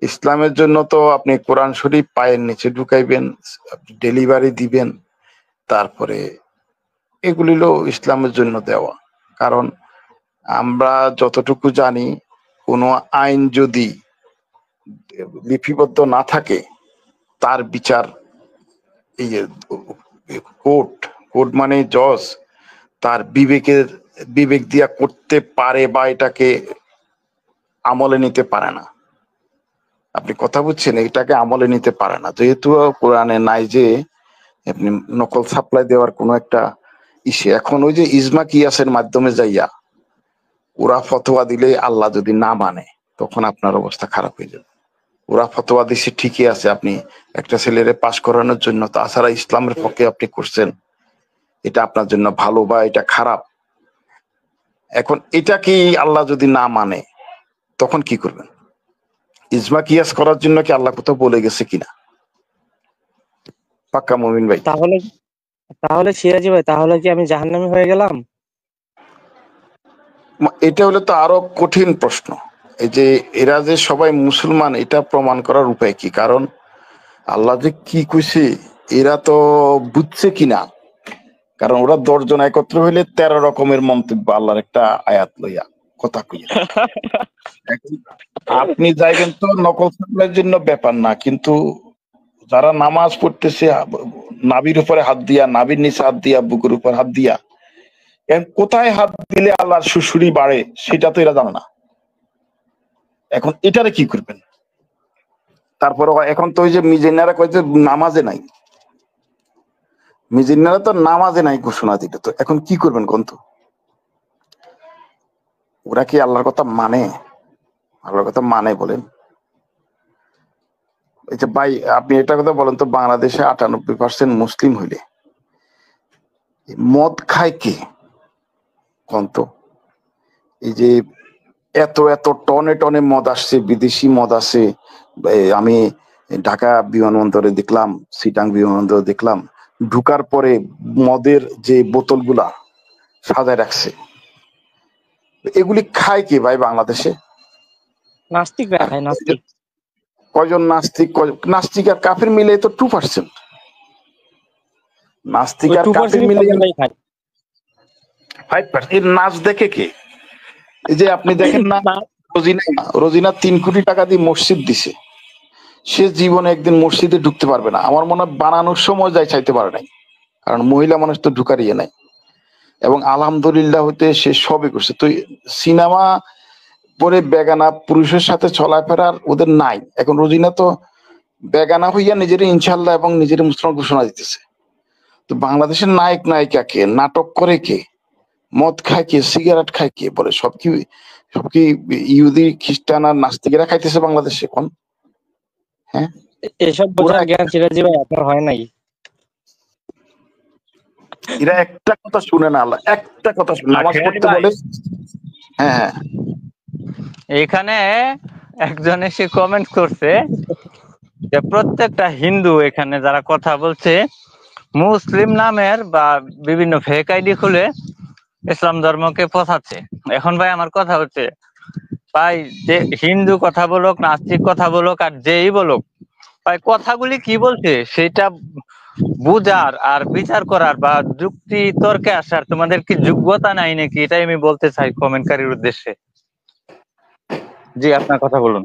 ইসলামের জন্য তো আপনি কোরআন শরীফ পায়ের নিচে ঢুকাইবেন, ডেলিভারি দিবেন, তারপরে এগুলি হলো ইসলামের জন্য দেওয়া। কারণ আমরা যতটুকু জানি, কোনো আইন যদি লিপিবদ্ধ না থাকে, তার বিচার এই কোর্ট, কোর্ট মানে জজ, তার বিবেক দিয়া করতে পারে বা এটাকে আমলে নিতে পারে না। আপনি কথা বুঝছেন, এটাকে আমলে নিতে পারে না, যেহেতু কোরআনে নাই যে আপনি নকল সাপ্লাই দেওয়ার কোনো একটা ইসে। এখন ওই যে ইজমা কিয়াসের মাধ্যমে যাইয়া ওরা ফতোয়া দিলে আল্লাহ যদি না মানে, তখন আপনার অবস্থা খারাপ হয়ে যাবে। ওরা ফতোয়া দিছে ঠিকই আছে, আপনি একটা ছেলেরে পাশ করানোর জন্য, তাছাড়া ইসলামের পক্ষে আপনি করছেন, এটা আপনার জন্য ভালো বা এটা খারাপ। এখন এটা কি আল্লাহ যদি না মানে, তখন কি করবেন? ইজমা কিয়াস করার জন্য কি আল্লাহ কোথাও বলে গেছে কিনা? পাক্কা মুমিন ভাই। তাহলে তাহলে সিরাজি ভাই, তাহলে কি আমি জাহান্নামী হয়ে গেলাম? এটা হলে তো আরো কঠিন প্রশ্ন। এই যে এরা যে সবাই মুসলমান, এটা প্রমাণ করার উপায় কি? কারণ আল্লাহ যে কি কইছে এরা তো বুঝছে কিনা। কারণ ওরা 10 জন একত্র হইলে 13 রকমের মন্তব্য আল্লাহর একটা আয়াত লইয়া কথা কইয়া। এখন আপনি যাইবেন তো নকল সাপ্লাইয়ের জন্য ব্যাপার না, কিন্তু যারা নামাজ পড়তেছে নাভির উপরে হাত দিয়া, নাভির নিচে হাত দিয়া, বুকের উপর হাত দিয়া, কোথায় হাত দিলে আল্লাহর সুশুরি বাড়ে সেটা তো এরা জানে না। এখন এটারে কি করবেন? তারপরে এখন তো ওই যে মিজেনারা কয় যে নামাজে নাই, মিজেনারা তো নামাজে নাই ঘোষণা দিল, তো এখন কি করবেন কোন? তো ওরা কি আল্লাহর কথা মানে? আল্লাহর কথা মানে বলেন? এই যে ভাই, আপনি এটা কথা বলেন তো, বাংলাদেশে 98% মুসলিম হইলে মদ খায় কে কোন? তো এই যে এত এত টনে টনে মদ আসছে, বিদেশি মদ আছে। আমি ঢাকা বিমানবন্দরে দেখলাম, সিটাং বিমানবন্দরে দেখলাম, ঢুকার পরে মদের যে বোতলগুলা সাজায় রাখছে। এগুলি খায় কে ভাই বাংলাদেশে? নাস্তিকরা আর খায়, নাস্তিক। কয়জন নাস্তিক নাস্তিক আর কাফির মিলে তো 2%। নাস্তিক ওই আর কাফির 2% মিলে খায়। 5%। এর নাচ দেখে কে? এই যে আপনি দেখেন না, না, রোজিনা 3 কোটি টাকা দিয়ে মসজিদ দিছে, সে জীবনে একদিন মসজিদে ঢুকতে পারবে না। আমার মনে হয় বানানোর সময় যাই চাইতে পারে নাই, কারণ মহিলা মানুষ তো ঢুকার ইয়ে নাই। এবং আলহামদুলিল্লাহ হতে সে সবই করছে। তো সিনেমা পরে বেগানা পুরুষের সাথে চলাফেরার ওদের নাই। এখন রোজিনা তো বেগানা হইয়া নিজের ইনশাল্লাহ এবং নিজের মুসলমান ঘোষণা দিতেছে। তো বাংলাদেশের নায়ক নায়িকা কে? নাটক করে কে? মদ খায় কে? সিগারেট খায় কে? বলে সব কি ইহুদি খ্রিস্টান আর নাস্তিকেরা খাইতেছে বাংলাদেশে এখন? হ্যাঁ, এসব ওরা বোঝার জ্ঞান সিরাজি ভাই আপনার হয় নাই। এরা একটা কথা শুনে না, আল্লাহ একটা কথা শুনে, আর নামাজ সিরাজি পড়তে ভাই, বলে। হ্যাঁ হ্যাঁ, এখানে একজন এসে কমেন্ট করছে যে প্রত্যেকটা হিন্দু এখানে যারা কথা বলছে মুসলিম নামের বা বিভিন্ন ফেক আইডি খুলে ইসলাম ধর্মকে পচাচ্ছে। এখন ভাই আমার কথা হচ্ছে, ভাই যে হিন্দু কথা বলুক, নাস্তিক কথা বলুক, আর যেই বলুক, ভাই কথাগুলি কি বলছে সেটা বুঝার আর বিচার করার বা যুক্তি তর্কে আসার তোমাদের কি যোগ্যতা নাই নাকি? এটাই আমি বলতে চাই কমেন্টকারীর উদ্দেশ্যে। জি, আপনার কথা বলুন।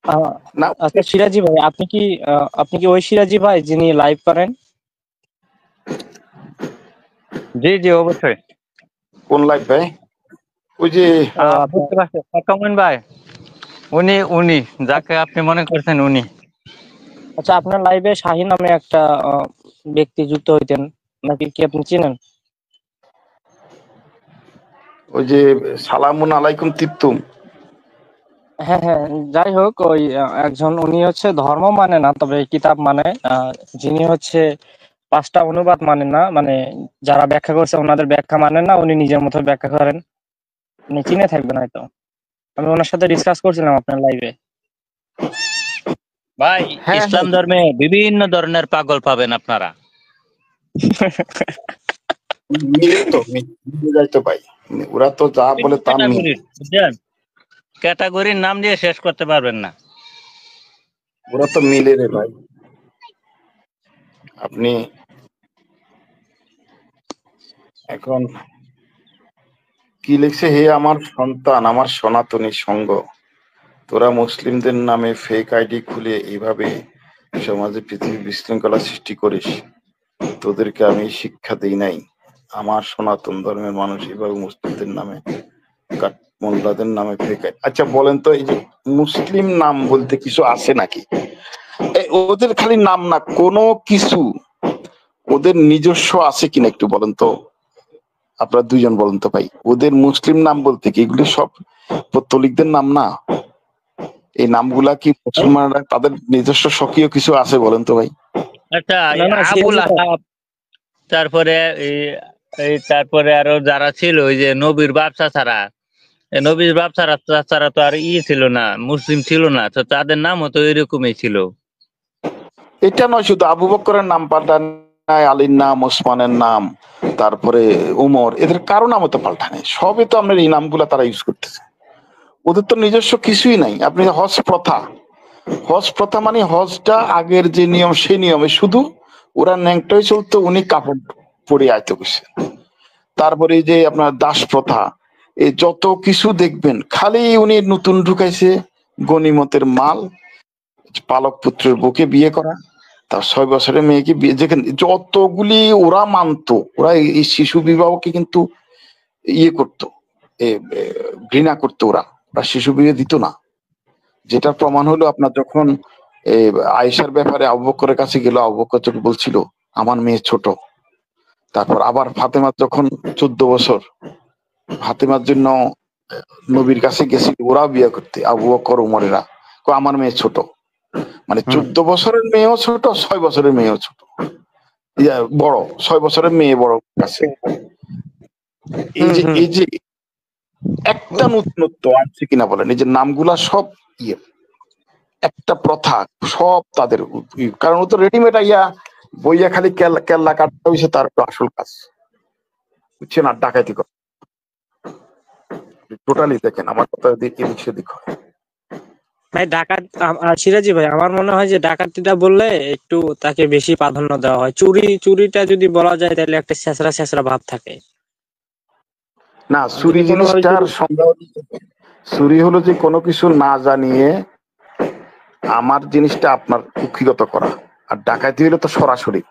আহ, না আচ্ছা সিরাজি ভাই, আপনি কি ওই সিরাজি ভাই যিনি লাইভ করেন? জি জি, অবশ্যই। কোন লাইফ ভাই? ওই যে আপনার, বুঝতে পারছি কমেন্ট ভাই, উনি উনি যাকে আপনি মনে করছেন উনি। আচ্ছা আপনার লাইভে শাহিন নামে একটা ব্যক্তি যুক্ত হইতেন, নাকি কি আপনি চিনেন? ওই যে সালামুন আলাইকুম তিপ্তুম। হ্যাঁ হ্যাঁ, যাই হোক ওই একজন, উনি হচ্ছে ধর্ম মানে না, তবে কিতাব মানে। যিনি হচ্ছে 5টা অনুবাদ মানেন না, মানে যারা ব্যাখ্যা করছে ওনাদের ব্যাখ্যা মানেন না, উনি নিজের মতো ব্যাখ্যা করেন। উনি চিনে থাকবেন হয়তো, আমি ওনার সাথে ডিসকাস করছিলাম আপনার লাইভে। ভাই, হ্যাঁ ইসলাম হ্যাঁ, ধর্মে বিভিন্ন ধরনের পাগল পাবেন আপনারা। মিলে তো মিলে যায় তো ভাই। ওরা তো যা বিভিন্ন বলে তা মিলে। ক্যাটাগরির, বুঝছেন, ক্যাটাগরির নাম দিয়ে শেষ করতে পারবেন না। ওরা তো মিলে রে ভাই। আপনি এখন কি লিখছে? হে আমার সন্তান, আমার সনাতনী সঙ্গ, তোরা মুসলিমদের নামে ফেক আইডি খুলে এইভাবে সমাজে পৃথিবী বিশৃঙ্খলা সৃষ্টি করিস। তোদেরকে আমি শিক্ষা দিই নাই? আমার সনাতন ধর্মের মানুষ এভাবে মুসলিমদের নামে, মোল্লাদের নামে ফেক আইডি। আচ্ছা বলেন তো, এই যে মুসলিম নাম বলতে কিছু আছে নাকি? ওদের খালি নাম না, কোনো কিছু ওদের নিজস্ব আছে কিনা একটু বলেন তো। আপনারা দুইজন বলেন তো ভাই, ওদের মুসলিম নাম বলতে কি এগুলি সব পৌত্তলিকদের নাম না? এই নামগুলা কি মুসলমানরা তাদের নিজস্ব স্বকীয় কিছু আছে বলেন তো ভাই? আচ্ছা, না না আবুল সিরাজি ভাই, আহাব, তারপরে এই এই তারপরে আরো যারা ছিল, ওই যে নবীর বাপ চাচারা, নবীর বাপ চাচারা তো আর ছিল না, মুসলিম ছিল না, তো তাদের নামও তো এরকমই ছিল। এটা নয় শুধু আবু বকরের নাম পাল্টান নাই, আলীর নাম, ওসমানের নাম, তারপরে উমর, এদের কারো নামও তো পাল্টানে, সবই তো আপনার এই নামগুলা তারা ইউজ করতেছে। ওদের তো নিজস্ব কিছুই নাই। আপনি হজ প্রথা মানে হজটা আগের যে নিয়ম সেই নিয়মে, শুধু ওরা ন্যাংটাই চলতো, উনি কাপড় পরে আয়তে বসে। তারপরে এই যে আপনার দাস প্রথা, এই যত কিছু দেখবেন খালি উনি নতুন ঢুকাইছে, গনিমতের মাল, পালক পুত্রের বউকে বিয়ে করা, তার 6 বছরের মেয়েকে বিয়ে, যেখানে যতগুলি ওরা মানতো, ওরা এই শিশু বিবাহকে কিন্তু ইয়ে করতো, এ, এ, ঘৃণা করতো। ওরা ওরা শিশু বিয়ে দিত না। যেটা প্রমাণ হলো আপনার যখন এ, আয়েশার ব্যাপারে আবু বকরের কাছে গেল, আবু বকর যখন বলছিল আমার মেয়ে ছোট। তারপর আবার ফাতেমা যখন 14 বছর, ফাতেমার জন্য নবীর কাছে গেছিল ওরা বিয়ে করতে, আবু বকর উমরেরা, আমার মেয়ে ছোট। মানে হুম 14 বছরের মেয়েও ছোট, 6 বছরের মেয়েও ছোট, বড় 6 বছরের মেয়ে বড় কাছে। এই হুম যে হুম। এই যে একটা নতুনত্ব আছে কিনা বলেন? এই যে নামগুলা সব ইয়ে, একটা প্রথা, সব তাদের কারণ ও তো রেডিমেড আইয়া বইয়া খালি কেল্লা কাটতে হয়েছে, তার তো আসল কাজ বুঝছেন, আর ডাকাইতি করে। টোটালি দেখেন আমার কথা, দিক এদিক সেদিক হয়। ভাই ডাকাত সিরাজি ভাই, আমার মনে হয় যে ডাকাতিটা বললে একটু তাকে বেশি প্রাধান্য দেওয়া হয়। চুরিটা যদি বলা যায় তাহলে একটা ছেঁচড়া ছেঁচড়া ভাব থাকে। না, আর চুরি যদি কোনোভাবে জিনিসটার চুরি, সংজ্ঞা হলো চুরি হলো যে কোনো কিছু না জানিয়ে আমার জিনিসটা আপনার কুক্ষিগত করা। আর ডাকাতি হলো তো সরাসরি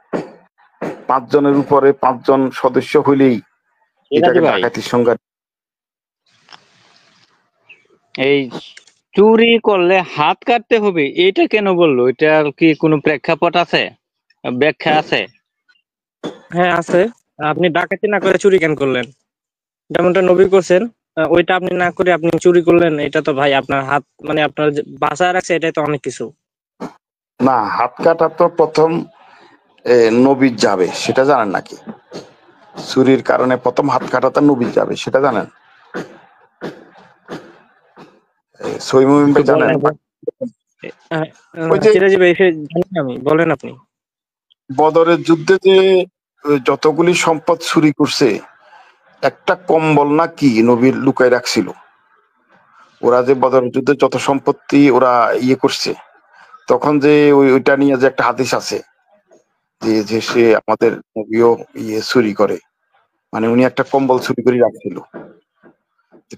5 জনের উপরে 5 জন সদস্য হইলেই সিরাজি এটাকে ভাই, ডাকাতির সংজ্ঞা। এই চুরি করলে হাত কাটতে হবে এটা কেন বললো? এটার কি কোনো প্রেক্ষাপট আছে, ব্যাখ্যা আছে? হ্যাঁ আছে। আপনি ডাকাতি না করে চুরি কেন করলেন? যেমনটা নবী করছেন, ওইটা আপনি না করে আপনি চুরি করলেন, এটা তো ভাই আপনার হাত মানে আপনার যে বাঁচায় রাখছে, এটাই তো অনেক কিছু। না, হাত কাটা তো প্রথম নবীর যাবে, সেটা জানেন নাকি? চুরির কারণে প্রথম হাত কাটাটা নবীর যাবে, সেটা জানেন? সহিহ মুসলিম একটু ভাই জানেন? বলেন। আহ, ওই যে সিরাজি ভাই এসে জানি আমি, বলেন আপনি। বদরের যুদ্ধে যে যতগুলি সম্পদ চুরি করছে, একটা কম্বল না কি নবীর লুকাই রাখছিল। ওরা যে বদরের যুদ্ধে যত সম্পত্তি ওরা ইয়ে করছে, তখন যে ওইটা নিয়ে যে একটা হাদিস আছে যে যে সে আমাদের নবীও ইয়ে চুরি করে, মানে উনি একটা কম্বল চুরি করে রাখছিল।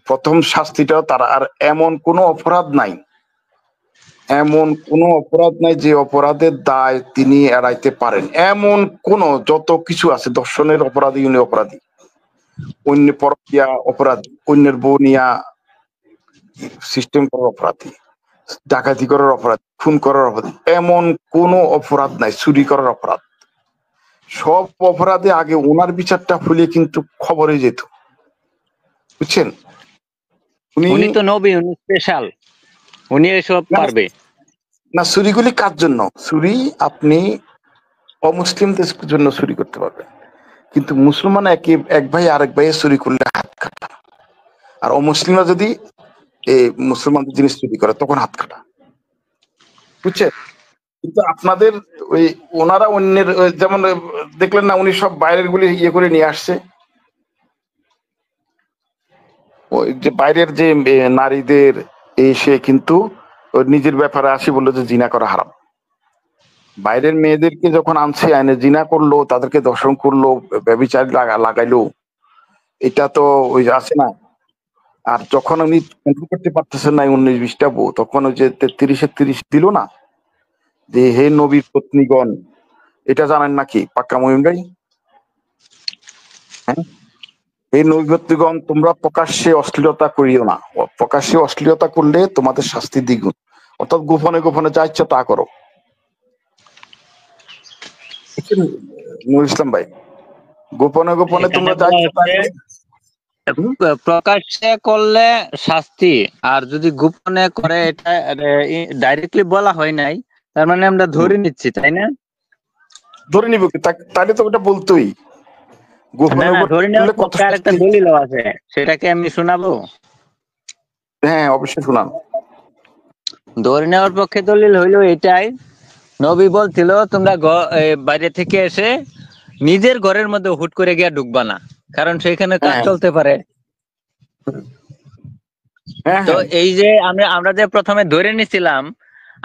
প্রথম শাস্তিটা তারা, আর এমন কোনো অপরাধ নাই, এমন কোনো অপরাধ নাই যে অপরাধের দায় তিনি এড়াইতে পারেন। এমন কোন যত কিছু আছে, দর্শনের অপরাধী উনি অপরাধী, অন্য পরকিয়া অপরাধী, অন্যের বউ নিয়া সিস্টেম করার অপরাধী, ডাকাতি করার অপরাধ, খুন করার অপরাধ, এমন কোনো অপরাধ নাই, চুরি করার অপরাধ। সব অপরাধে আগে ওনার বিচারটা হলে কিন্তু খবরে যেত, বুঝছেন? উনি উনি তো নবী, উনি স্পেশাল, উনি এসব না পারবে। না, চুরিগুলি কার জন্য? চুরি আপনি অমুসলিমদের জন্য চুরি করতে পারবেন, কিন্তু মুসলমান এক ভাই আরেক ভাইয়ের চুরি করলে হাত কাটা। আর অমুসলিমরা যদি মুসলমানদের জিনিস চুরি করে তখন হাত কাটা, বুঝছেন? কিন্তু আপনাদের ওই ওনারা অন্যের যেমন দেখলেন না, উনি সব বাইরের গুলি ইয়ে করে নিয়ে আসছে। ওই যে বাইরের যে নারীদের সে কিন্তু ওর নিজের ব্যাপারে আসি বললো যে জিনা করা হারাম। বাইরের মেয়েদেরকে যখন আনছে আইনে জিনা করলো, তাদেরকে দর্শন করলো, ব্যভিচার লাগাইলো, এটা তো ওই যে আছে না। আর যখন উনি কন্ট্রোল করতে পারতেছেন না 19-20টা বউ, তখন ওই যে 33-30 দিল না, যে হে নবীর পত্নীগণ, এটা জানেন নাকি পাক্কা মহিম ভাই? হ্যাঁ, হে নবী পত্নীগণ, তোমরা প্রকাশ্যে অশ্লীলতা করিও না। প্রকাশ্যে অশ্লীলতা করলে তোমাদের শাস্তি দ্বিগুণ। অর্থাৎ গোপনে গোপনে যা ইচ্ছা তা করো, বুঝছেন নুর ইসলাম ভাই? গোপনে গোপনে এখানে তোমরা যা বলা ইচ্ছা তা হচ্ছে করো। হুম? প্রকাশ্যে করলে শাস্তি, আর যদি গোপনে করে, এটা ডাইরেক্টলি বলা হয় নাই, তার মানে আমরা হুম। ধরে নিচ্ছি, তাই না? ধরে নিব কি? তাহলে তো ওটা বলতোই, না গোপনে না, গোপনে ধরে করলে নেওয়ার কত পক্ষে আরেকটা শাস্তি। দলিল আছে, সেটাকে আমি শোনাবো। হ্যাঁ, অবশ্যই শুনান। ধরে নেওয়ার পক্ষে দলিল হইলো এটাই, নবী বলছিল তোমরা বাইরে থেকে এসে নিজের ঘরের মধ্যে হুট করে গিয়া ঢুকবা না, কারণ সেখানে কাজ হ্যাঁ চলতে পারে। হ্যাঁ তো হ্যাঁ এই যে আমরা যে প্রথমে ধরে নিছিলাম,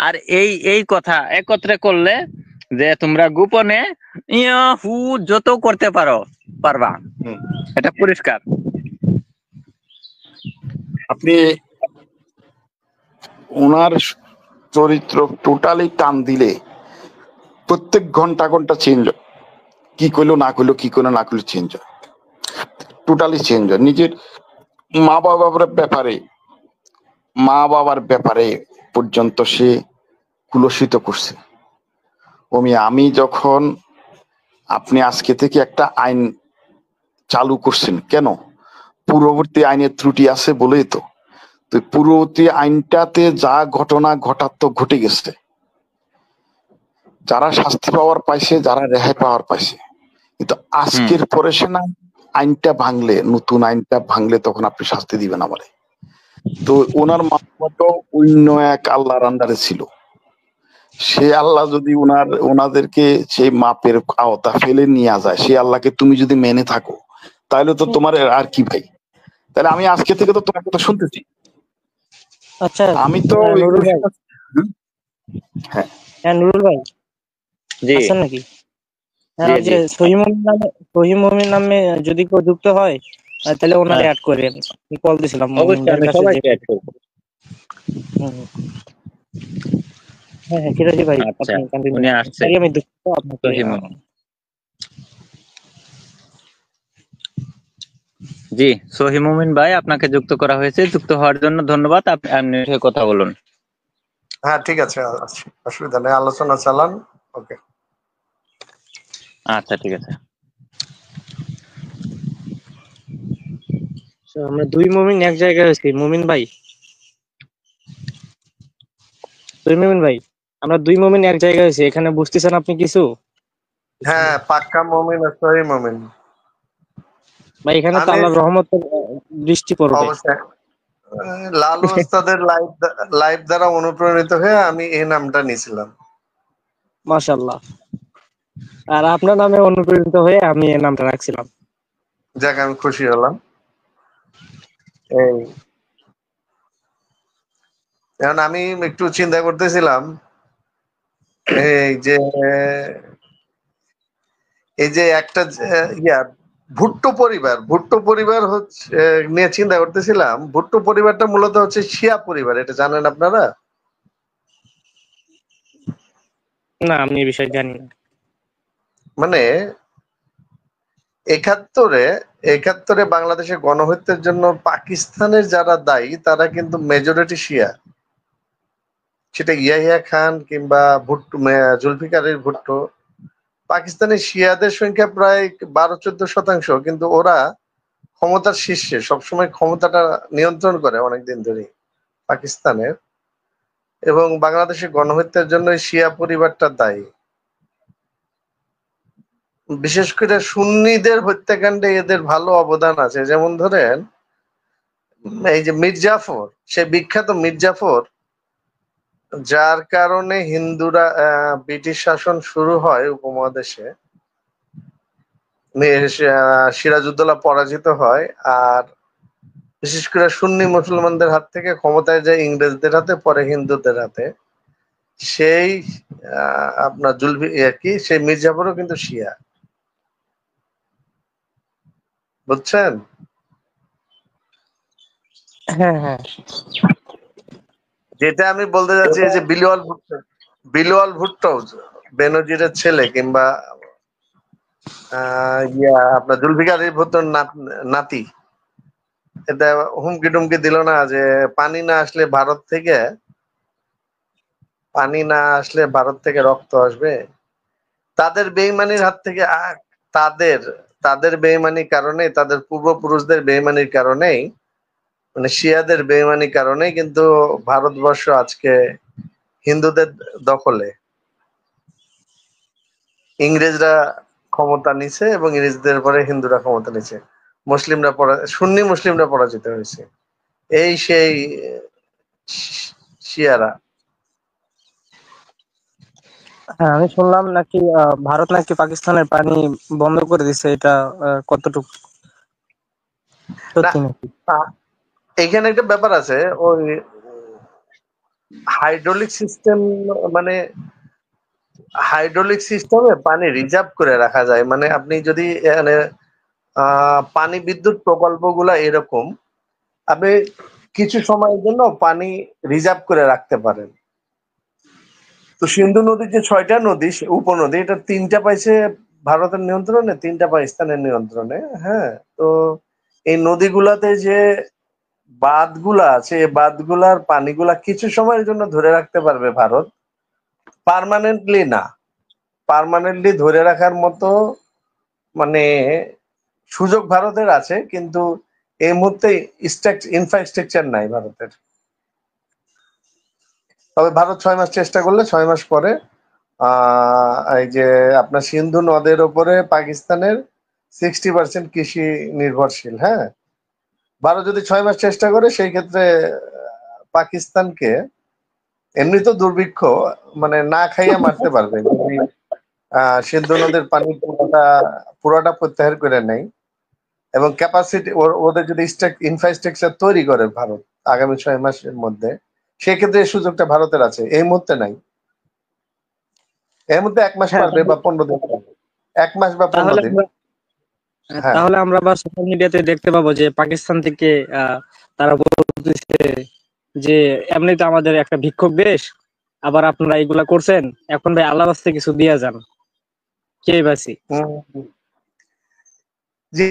আর এই এই কথা একত্রে করলে যে তোমরা গোপনে ইয়া হু যত করতে পারবা, হুম। এটা পরিষ্কার। আপনি ওনার চরিত্র টোটালি টান দিলে প্রত্যেক ঘন্টা ঘন্টা চেঞ্জ হয়। কি করলো না করলো, কি করলো না করলো, চেঞ্জ হয়, টোটালি চেঞ্জ হয়। নিজের মা বাবার ব্যাপারে, মা বাবার ব্যাপারে পর্যন্ত সে কুলসিত করছে। আমি যখন, আপনি আজকে থেকে একটা আইন চালু করছেন কেন? পূর্ববর্তী আইনের ত্রুটি আছে বলেই তো। তো পূর্ববর্তী আইনটাতে যা ঘটনা ঘটার তো ঘটে গেছে, যারা শাস্তি পাওয়ার পাইছে, যারা রেহাই পাওয়ার পাইছে। কিন্তু হুম। আজকের পরে সে না, আইনটা ভাঙলে, নতুন আইনটা ভাঙলে তখন আপনি শাস্তি দিবেন আমারে। তো ওনার মা বাবা তো অন্য এক আল্লাহর আন্ডারে ছিল। সে আল্লাহ যদি ওনাদেরকে সেই মাপের আওতা ফেলে নিয়ে যায়, সে আল্লাহকে তুমি যদি মেনে থাকো, তাহলে তো তোমার আর কি ভাই? তাহলে আমি আজকে থেকে তো তোমার কথা শুনতেছি। আচ্ছা, আমি তো নুরুল ভাই। হুম, হ্যাঁ হ্যাঁ, নুরুল ভাই জি আছেন নাকি? হ্যাঁ, জি ওই যে জি সহি মমিন নামে যদি কেউ যুক্ত হয়, তাহলে ওনারে হ্যাঁ, অ্যাড করেন। আমি কল দিছিলাম মমিন অবশ্যই ভাইয়ের আমি কাছে যে। সবাইকে অ্যাড করবো। হুম, হ্যাঁ হ্যাঁ, সিরাজি ভাই আচ্ছা, আপনি কন্টিনিউ উনি করেন। আসছে, সরি, আমি দুঃখিত আপনাকে। রহিমন। জি, সহিমুমিন ভাই আপনাকে যুক্ত করা হয়েছে। যুক্ত হওয়ার জন্য ধন্যবাদ। আপনি উঠে কথা বলুন। হ্যাঁ, ঠিক আছে, অসুবিধা নেই, আলোচনা চালান। ওকে। আচ্ছা ঠিক আছে। আমরা দুই মমিন এক জায়গায় হয়েছি, মমিন ভাই। মমিন ভাই, আমরা দুই মমিন এক জায়গায় হয়েছি, এখানে বুঝতেছেন আপনি কিছু? হ্যাঁ, পাক্কা মমিন আর সহি মমিন। ভাই এখানে তো আমি আল্লাহর রহমতের বৃষ্টি পড়বে। অবশ্যই লালু ওস্তাদের লাইভ দ্বারা অনুপ্রাণিত হয়ে আমি এই নামটা নিয়েছিলাম। মাশাআল্লাহ। আর আপনার নামে অনুপ্রেরিত হয়ে আমি এই নামটা রাখছিলাম। যাক, আমি খুশি হলাম। এই এখন আমি একটু চিন্তা করতেছিলাম, এই যে একটা ভুট্টো পরিবার হচ্ছে নিয়ে চিন্তা করতেছিলাম। ভুট্টো পরিবারটা মূলত হচ্ছে শিয়া পরিবার, এটা জানেন আপনারা? না, আমি এই বিষয়ে জানি না। মানে একাত্তরে একাত্তরে বাংলাদেশে গণহত্যার জন্য পাকিস্তানের যারা দায়ী তারা কিন্তু মেজরিটি শিয়া। সেটা ইয়াহিয়া খান কিংবা জুলফিকার আলী ভুট্টো। পাকিস্তানের শিয়াদের সংখ্যা প্রায় 12-14%, কিন্তু ওরা ক্ষমতার শীর্ষে, সবসময় ক্ষমতাটা নিয়ন্ত্রণ করে অনেকদিন ধরে পাকিস্তানের। এবং বাংলাদেশের গণহত্যার জন্য এই শিয়া পরিবারটা দায়ী। বিশেষ করে সুন্নিদের হত্যাকাণ্ডে এদের ভালো অবদান আছে। যেমন ধরেন, এই যে মির্জাফর, সে বিখ্যাত মির্জাফর, যার কারণে হিন্দুরা ব্রিটিশ শাসন শুরু হয় উপমহাদেশে। সিরাজউদ্দৌলা পরাজিত হয়, আর বিশেষ করে সুন্নি মুসলমানদের হাত থেকে ক্ষমতায় যায় ইংরেজদের হাতে, পরে হিন্দুদের হাতে। সেই আপনার সেই মির্জাফরও কিন্তু শিয়া, বুঝছেন? হ্যাঁ হ্যাঁ। যেটা আমি বলতে চাচ্ছি, এই যে বিলওয়াল ভুট্টো বেনজিরের ছেলে, কিংবা আপনার জুলফিকার আলী ভুট্টোর নাতি, এটা হুমকি টুমকি দিল না যে পানি না আসলে ভারত থেকে রক্ত আসবে। তাদের বেইমানির হাত থেকে তাদের তাদের বেইমানির কারণে, তাদের পূর্বপুরুষদের বেইমানির কারণেই, মানে শিয়াদের বেইমানির কারণেই কিন্তু ভারতবর্ষ আজকে হিন্দুদের দখলে। ইংরেজরা ক্ষমতা নিছে এবং ইংরেজদের পরে হিন্দুরা ক্ষমতা নিছে। সুন্নি মুসলিমরা পরাজিত হয়েছে। এই সেই শিয়ারা। হ্যাঁ, আমি শুনলাম নাকি ভারত নাকি পাকিস্তানের পানি বন্ধ করে দিছে, এটা কতটুকু না, সত্যি নাকি? আহ, এখানে একটা ব্যাপার আছে। ওই হাইড্রোলিক সিস্টেম, মানে হাইড্রোলিক সিস্টেমে পানি রিজার্ভ করে রাখা যায়। মানে আপনি যদি এখানে পানি বিদ্যুৎ প্রকল্পগুলা এরকম, আপনি কিছু সময়ের জন্য পানি রিজার্ভ করে রাখতে পারেন। তো সিন্ধু নদীর যে 6টা নদী, উপনদী, এটা 3টা পাইছে ভারতের নিয়ন্ত্রণে, 3টা পাকিস্তানের নিয়ন্ত্রণে। হ্যাঁ, তো এই নদীগুলাতে যে বাঁধগুলা আছে, এই বাঁধগুলার পানিগুলা কিছু সময়ের জন্য ধরে রাখতে পারবে ভারত, পার্মানেন্টলি না। পার্মানেন্টলি ধরে রাখার মতো মানে সুযোগ ভারতের আছে, কিন্তু এই মুহূর্তে ইনফ্রাস্ট্রাকচার নাই ভারতের। তবে ভারত 6 মাস চেষ্টা করলে 6 মাস পরে এই যে আপনার সিন্ধু নদের ওপরে পাকিস্তানের 60% কৃষি নির্ভরশীল। হ্যাঁ, ভারত যদি 6 মাস চেষ্টা করে, সেই ক্ষেত্রে পাকিস্তানকে এমনি তো দুর্ভিক্ষ, মানে না খাইয়া মারতে পারবে যদি সিন্ধু নদের পানি পুরোটা প্রত্যাহার করে নেয়। এবং ক্যাপাসিটি ওদের যদি ইনফ্রাস্ট্রাকচার তৈরি করে ভারত আগামী 6 মাসের মধ্যে, সেক্ষেত্রে এই সুযোগটা ভারতের আছে, এই মুহূর্তে নাই। এই মুহূর্তে 1 মাস হ্যাঁ, পারবে বা 15 দিন পারবে। 1 মাস বা 15 তাহলে দিন। আমরা হ্যাঁ, তাহলে আমরা আবার সোশ্যাল মিডিয়াতে দেখতে পাবো যে পাকিস্তান থেকে তারা বলতেছে যে এমনিতে আমাদের একটা ভিক্ষুক দেশ, আবার আপনারা এগুলা করছেন, এখন ভাই আল্লাহর রাস্তায় কিছু দিয়া যান, কে বাসি। হুম, জি।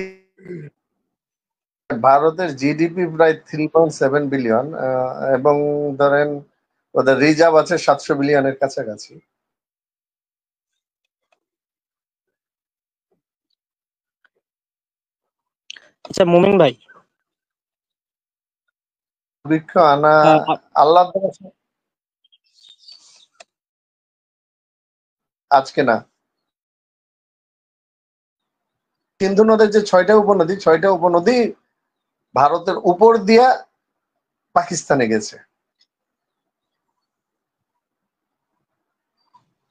ভারতের জিডিপি প্রায় 3.7 বিলিয়ন, এবং ধরেন ওদের রিজার্ভ আছে 700 বিলিয়নের কাছাকাছি। আচ্ছা মুমিন ভাই, বৃক্ষ আনা আহ, আ- আল্লাহ আজকে না। সিন্ধু নদের যে 6টা উপনদী, 6টা উপনদী ভারতের উপর দিয়া পাকিস্তানে গেছে,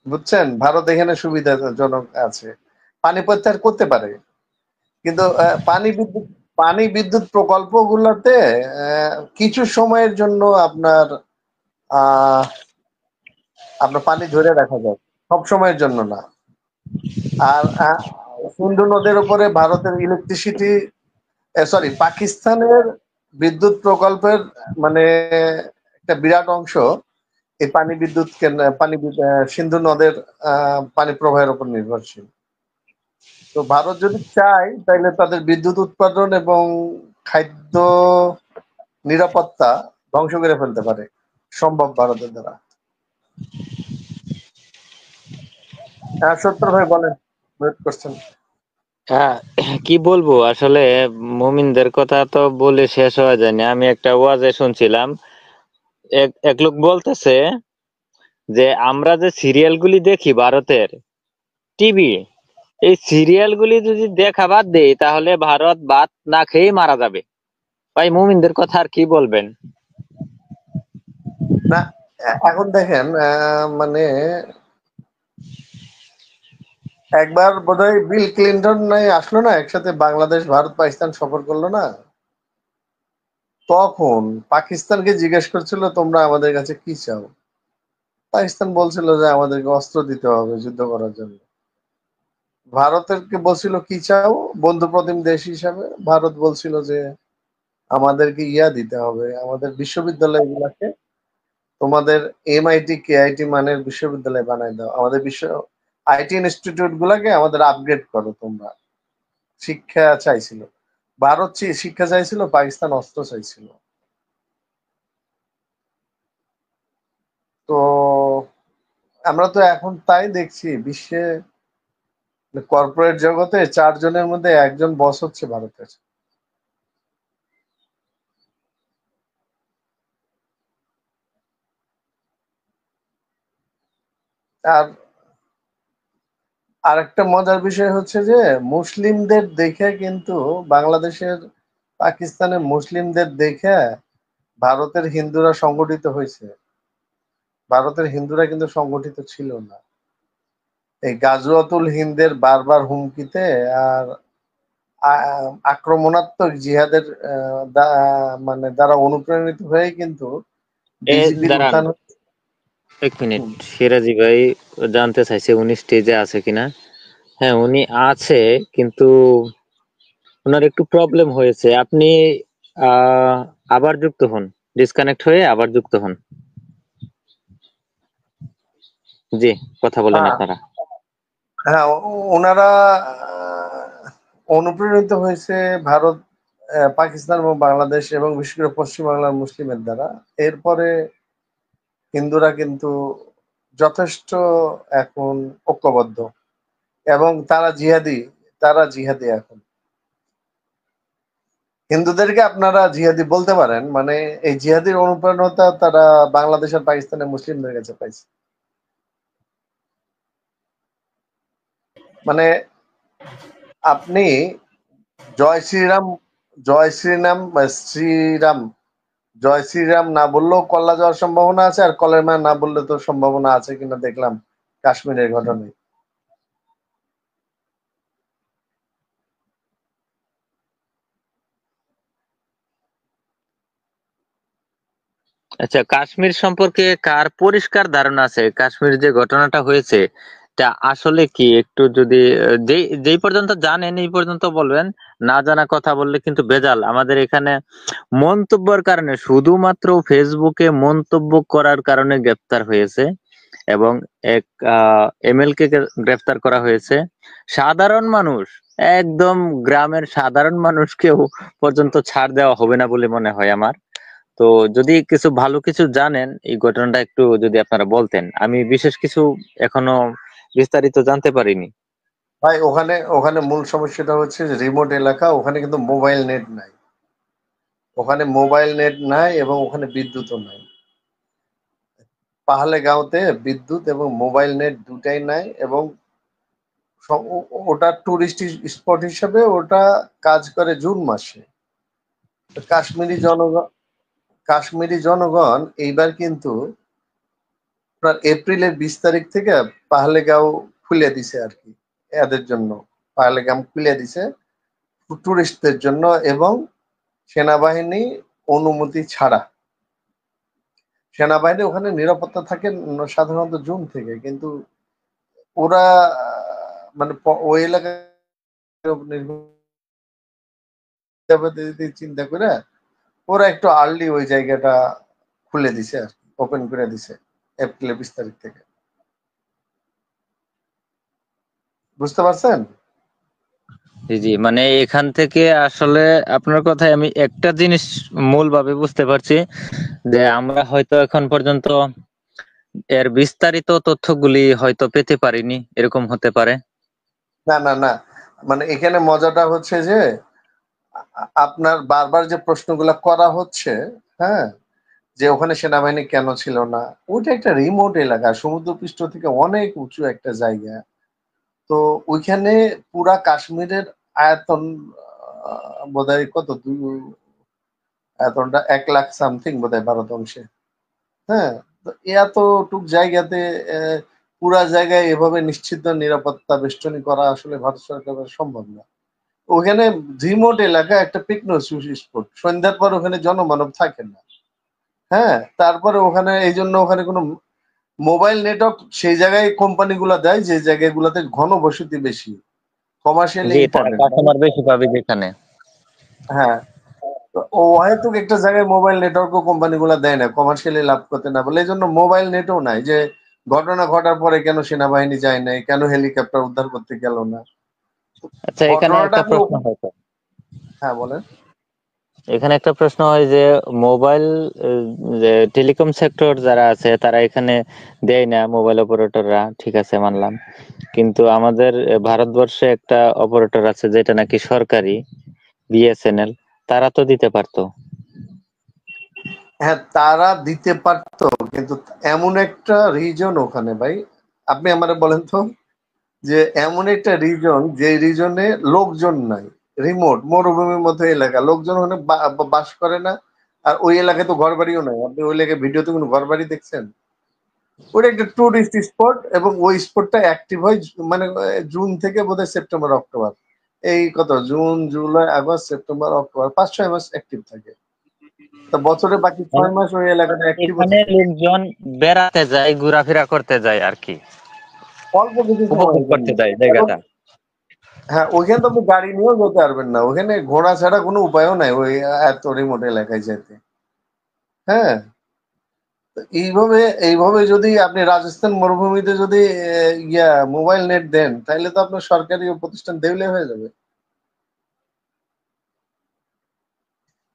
বুঝছেন? ভারত এখানে সুবিধাজনক আছে, পানি প্রত্যাহার করতে পারে। কিন্তু পানি বিদ্যুৎ প্রকল্পগুলোতে কিছু সময়ের জন্য আহ আপনার পানি ধরে রাখা যায়, সব সময়ের জন্য না। আর সিন্ধু নদের উপরে ভারতের ইলেকট্রিসিটি, সরি, পাকিস্তানের বিদ্যুৎ প্রকল্পের মানে একটা বিরাট অংশ এই সিন্ধু নদের পানি প্রবাহের উপর নির্ভরশীল। তো ভারত যদি চায় তাহলে তাদের বিদ্যুৎ উৎপাদন এবং খাদ্য নিরাপত্তা ধ্বংস করে ফেলতে পারে, সম্ভব ভারতের দ্বারা। হ্যাঁ, সত্তর ভাই বলেন, ওয়েট করছেন। হ্যাঁ, কি বলবো আসলে, মুমিনদের কথা তো বলে শেষ হওয়া যায়নি। আমি একটা ওয়াজে শুনছিলাম, এক লোক বলতেছে যে আমরা যে সিরিয়ালগুলি দেখি ভারতের টিভি, এই সিরিয়ালগুলি যদি দেখা বাদ দেই তাহলে ভারত ভাত না খেয়েই মারা যাবে। ভাই মুমিনদের কথা আর কি বলবেন? না, এখন দেখেন, মানে একবার বোধহয় বিল ক্লিনটন নাই আসলো না, একসাথে বাংলাদেশ ভারত পাকিস্তান সফর করলো না, তখন পাকিস্তানকে জিজ্ঞেস করছিল তোমরা আমাদের কাছে কি চাও। পাকিস্তান বলছিল যে আমাদেরকে অস্ত্র দিতে হবে যুদ্ধ করার জন্য। ভারতেরকে বলছিল কি চাও, বন্ধু প্রতিম দেশ হিসাবে ভারত বলছিল যে আমাদেরকে দিতে হবে, আমাদের বিশ্ববিদ্যালয় গুলাকে তোমাদের এমআইটি কেআইটি মানের বিশ্ববিদ্যালয় বানাই দাও, আমাদের আইটি ইনস্টিটিউট গুলাকে আমাদের আপগ্রেড করো তোমরা। শিক্ষা চাইছিল ভারত, শিক্ষা চাইছিল, পাকিস্তান অস্ত্র চাইছিল। তো আমরা তো এখন তাই দেখছি বিশ্বে, কর্পোরেট জগতে 4 জনের মধ্যে একজন বস হচ্ছে ভারতের। আর আরেকটা মজার বিষয় হচ্ছে যে মুসলিমদের দেখে কিন্তু বাংলাদেশের, পাকিস্তানের মুসলিমদের দেখে ভারতের হিন্দুরা সংগঠিত হয়েছে। ভারতের হিন্দুরা কিন্তু সংগঠিত ছিল না। এই গাজওয়াতুল হিন্দের বারবার হুমকিতে আর আক্রমণাত্মক জিহাদের মানে দ্বারা অনুপ্রাণিত হয়ে কিন্তু এ বিজেপির দাঁড়ান উত্থান। এক মিনিট, হুম। সিরাজি ভাই জানতে চাইছে উনি স্টেজে আছে কিনা। হ্যাঁ উনি আছে, কিন্তু ওনার একটু প্রবলেম হয়েছে। আপনি আহ আবার যুক্ত হন, ডিসকানেক্ট হয়ে আবার যুক্ত হন। জি, কথা বলেন হ্যাঁ, আপনারা। হ্যাঁ, ওনারা অনুপ্রাণিত হয়েছে ভারত, পাকিস্তান এবং বাংলাদেশ এবং বিশেষ করে পশ্চিমবাংলার মুসলিমের দ্বারা। এরপরে হিন্দুরা কিন্তু যথেষ্ট এখন ঐক্যবদ্ধ এবং তারা জিহাদি এখন। হিন্দুদেরকে আপনারা জিহাদি বলতে পারেন, মানে এই জিহাদির অনুপ্রেরণাটা তারা বাংলাদেশ আর পাকিস্তানের মুসলিমদের কাছে পাইছে। মানে আপনি জয় শ্রীরাম, জয় শ্রীরাম, শ্রীরাম, জয় শ্রীরাম না বললেও কল্লা যাওয়ার সম্ভাবনা আছে, আর কলেমা না বললে তো সম্ভাবনা আছে কিনা দেখলাম কাশ্মীরের ঘটনায়। আচ্ছা, কাশ্মীর সম্পর্কে কার পরিষ্কার ধারণা আছে? কাশ্মীর যে ঘটনাটা হয়েছে তা আসলে কি, একটু যদি যেই পর্যন্ত জানেন এই পর্যন্ত বলবেন। না জানা কথা বললে কিন্তু বেজাল। আমাদের এখানে মন্তব্যের কারণে, শুধুমাত্র ফেসবুকে মন্তব্য করার কারণে গ্রেপ্তার হয়েছে এবং এক এমএল কে গ্রেফতার করা হয়েছে। সাধারণ মানুষ, একদম গ্রামের সাধারণ মানুষকেও পর্যন্ত ছাড় দেওয়া হবে না বলে মনে হয় আমার। তো যদি কিছু ভালো কিছু জানেন এই ঘটনাটা একটু যদি আপনারা বলতেন, আমি বিশেষ কিছু এখনো বিস্তারিত জানতে পারিনি। ভাই ওখানে ওখানে মূল সমস্যাটা হচ্ছে যে রিমোট এলাকা, ওখানে কিন্তু মোবাইল নেট নাই। ওখানে মোবাইল নেট নাই এবং ওখানে বিদ্যুৎও নাই। পাহাড়ে গাঁওতে বিদ্যুৎ এবং মোবাইল নেট দুটাই নাই এবং ওটা টুরিস্ট স্পট হিসাবে ওটা কাজ করে জুন মাসে। কাশ্মীরি জনগণ কাশ্মীরি জনগণ এইবার কিন্তু আপনার এপ্রিলের 20 তারিখ থেকে পাহাড়গাঁও খুলে দিছে আর কি, এদের জন্য পাহাড়গাঁও খুলে দিছে টুরিস্টদের জন্য এবং সেনাবাহিনী অনুমতি ছাড়া। সেনাবাহিনী ওখানে নিরাপত্তা থাকে সাধারণত জুন থেকে, কিন্তু ওরা মানে ওই এলাকায় চিন্তা করে ওরা একটু আর্লি ওই জায়গাটা খুলে দিছে আর কি, ওপেন করে দিছে এপ্রিলের 20 তারিখ থেকে। বুঝতে পারছেন? জি জি, মানে এখান থেকে আসলে আপনার কথায় আমি একটা জিনিস মূলভাবে বুঝতে পারছি, যে আমরা হয়তো এখন পর্যন্ত এর বিস্তারিত তথ্যগুলি হয়তো পেতে পারিনি, এরকম হতে পারে। না না না, মানে এখানে মজাটা হচ্ছে যে আপনার বারবার যে প্রশ্নগুলা করা হচ্ছে, হ্যাঁ, যে ওখানে সেনাবাহিনী কেন ছিল না, ওইটা একটা রিমোট এলাকা, সমুদ্রপৃষ্ঠ থেকে অনেক উঁচু একটা জায়গা। তো ওইখানে পুরা কাশ্মীরের আয়তন বোধহয় কত, আয়তনটা 1 লাখ সামথিং বোধহয় ভারত অংশে। হ্যাঁ, তো এতটুক জায়গাতে পুরা জায়গায় এভাবে নিশ্চিত নিরাপত্তা বেষ্টনী করা আসলে ভারত সরকারের সম্ভব না। ওখানে রিমোট এলাকা, একটা পিকনিক স্পট, সন্ধ্যার পর ওখানে জনমানব থাকে না। হ্যাঁ, তারপরে ওখানে এই জন্য ওখানে কোনো মোবাইল নেটওয়ার্ক সেই জায়গায় কোম্পানিগুলো দেয় যে জায়গাগুলোতে ঘনবসতি বেশি, কমার্শিয়ালি জি, তারা ইম্পর্টেন্ট। কাস্টমার বেশি পাবে যেখানে। হ্যাঁ, তো ও হয়তো একটা জায়গায় মোবাইল নেটওয়ার্কও কোম্পানিগুলো দেয় না, কমার্শিয়ালি লাভ করতে না বলে, এই জন্য মোবাইল নেটও নাই। যে ঘটনা ঘটার পরে কেন সেনাবাহিনী যায় নাই, কেন হেলিকপ্টার উদ্ধার করতে গেল না, আচ্ছা, এখানে ঘটনাটা একটা আপনি প্রশ্ন হয়তো, হ্যাঁ বলেন। এখানে একটা প্রশ্ন হয় যে মোবাইল, যে টেলিকম সেক্টর যারা আছে তারা এখানে দেয় না, মোবাইল অপারেটররা, ঠিক আছে মানলাম। কিন্তু আমাদের ভারতবর্ষে একটা অপারেটর আছে যেটা নাকি সরকারি, বিএসএনএল, তারা তো দিতে পারতো। হ্যাঁ, তারা দিতে পারতো, কিন্তু এমন একটা রিজন ওখানে ভাই, আপনি আমারে বলেন তো, যে এমন একটা রিজন যে রিজনে লোকজন নাই, রিমোট মরুভূমির মতো এলাকা, লোকজন ওখানে বাস করে না। আর ওই এলাকায় তো ঘর বাড়িও নাই। আপনি ওই এলাকায় ভিডিওতে কোনো ঘর বাড়ি দেখছেন? ওটা একটা টুরিস্ট স্পট এবং ওই স্পটটা অ্যাক্টিভ হয় মানে জুন থেকে বোধহয় সেপ্টেম্বর অক্টোবর, এই কত, June July August September October, 5-6 মাস অ্যাক্টিভ থাকে। তা বছরে বাকি মানে 6 মাস ওই এলাকাটা অ্যাক্টিভও এখানে থাকে। লোকজন বেড়াতে যায়, ঘোরাফেরা করতে যায় আর কি, অল্প কিছু উপভোগ সময়ের জন্য। করতে যায় এবং জায়গাটা। হ্যাঁ, ওইখানে তো আপনি গাড়ি নিয়েও যেতে পারবেন না, ওখানে ঘোড়া ছাড়া কোনো উপায়ও নাই ওই এত রিমোট এলাকায় যেতে। হ্যাঁ, তো এইভাবে এইভাবে যদি আপনি রাজস্থান মরুভূমিতে যদি মোবাইল নেট দেন, তাহলে তো আপনার সরকারি প্রতিষ্ঠান দেউলে হয়ে যাবে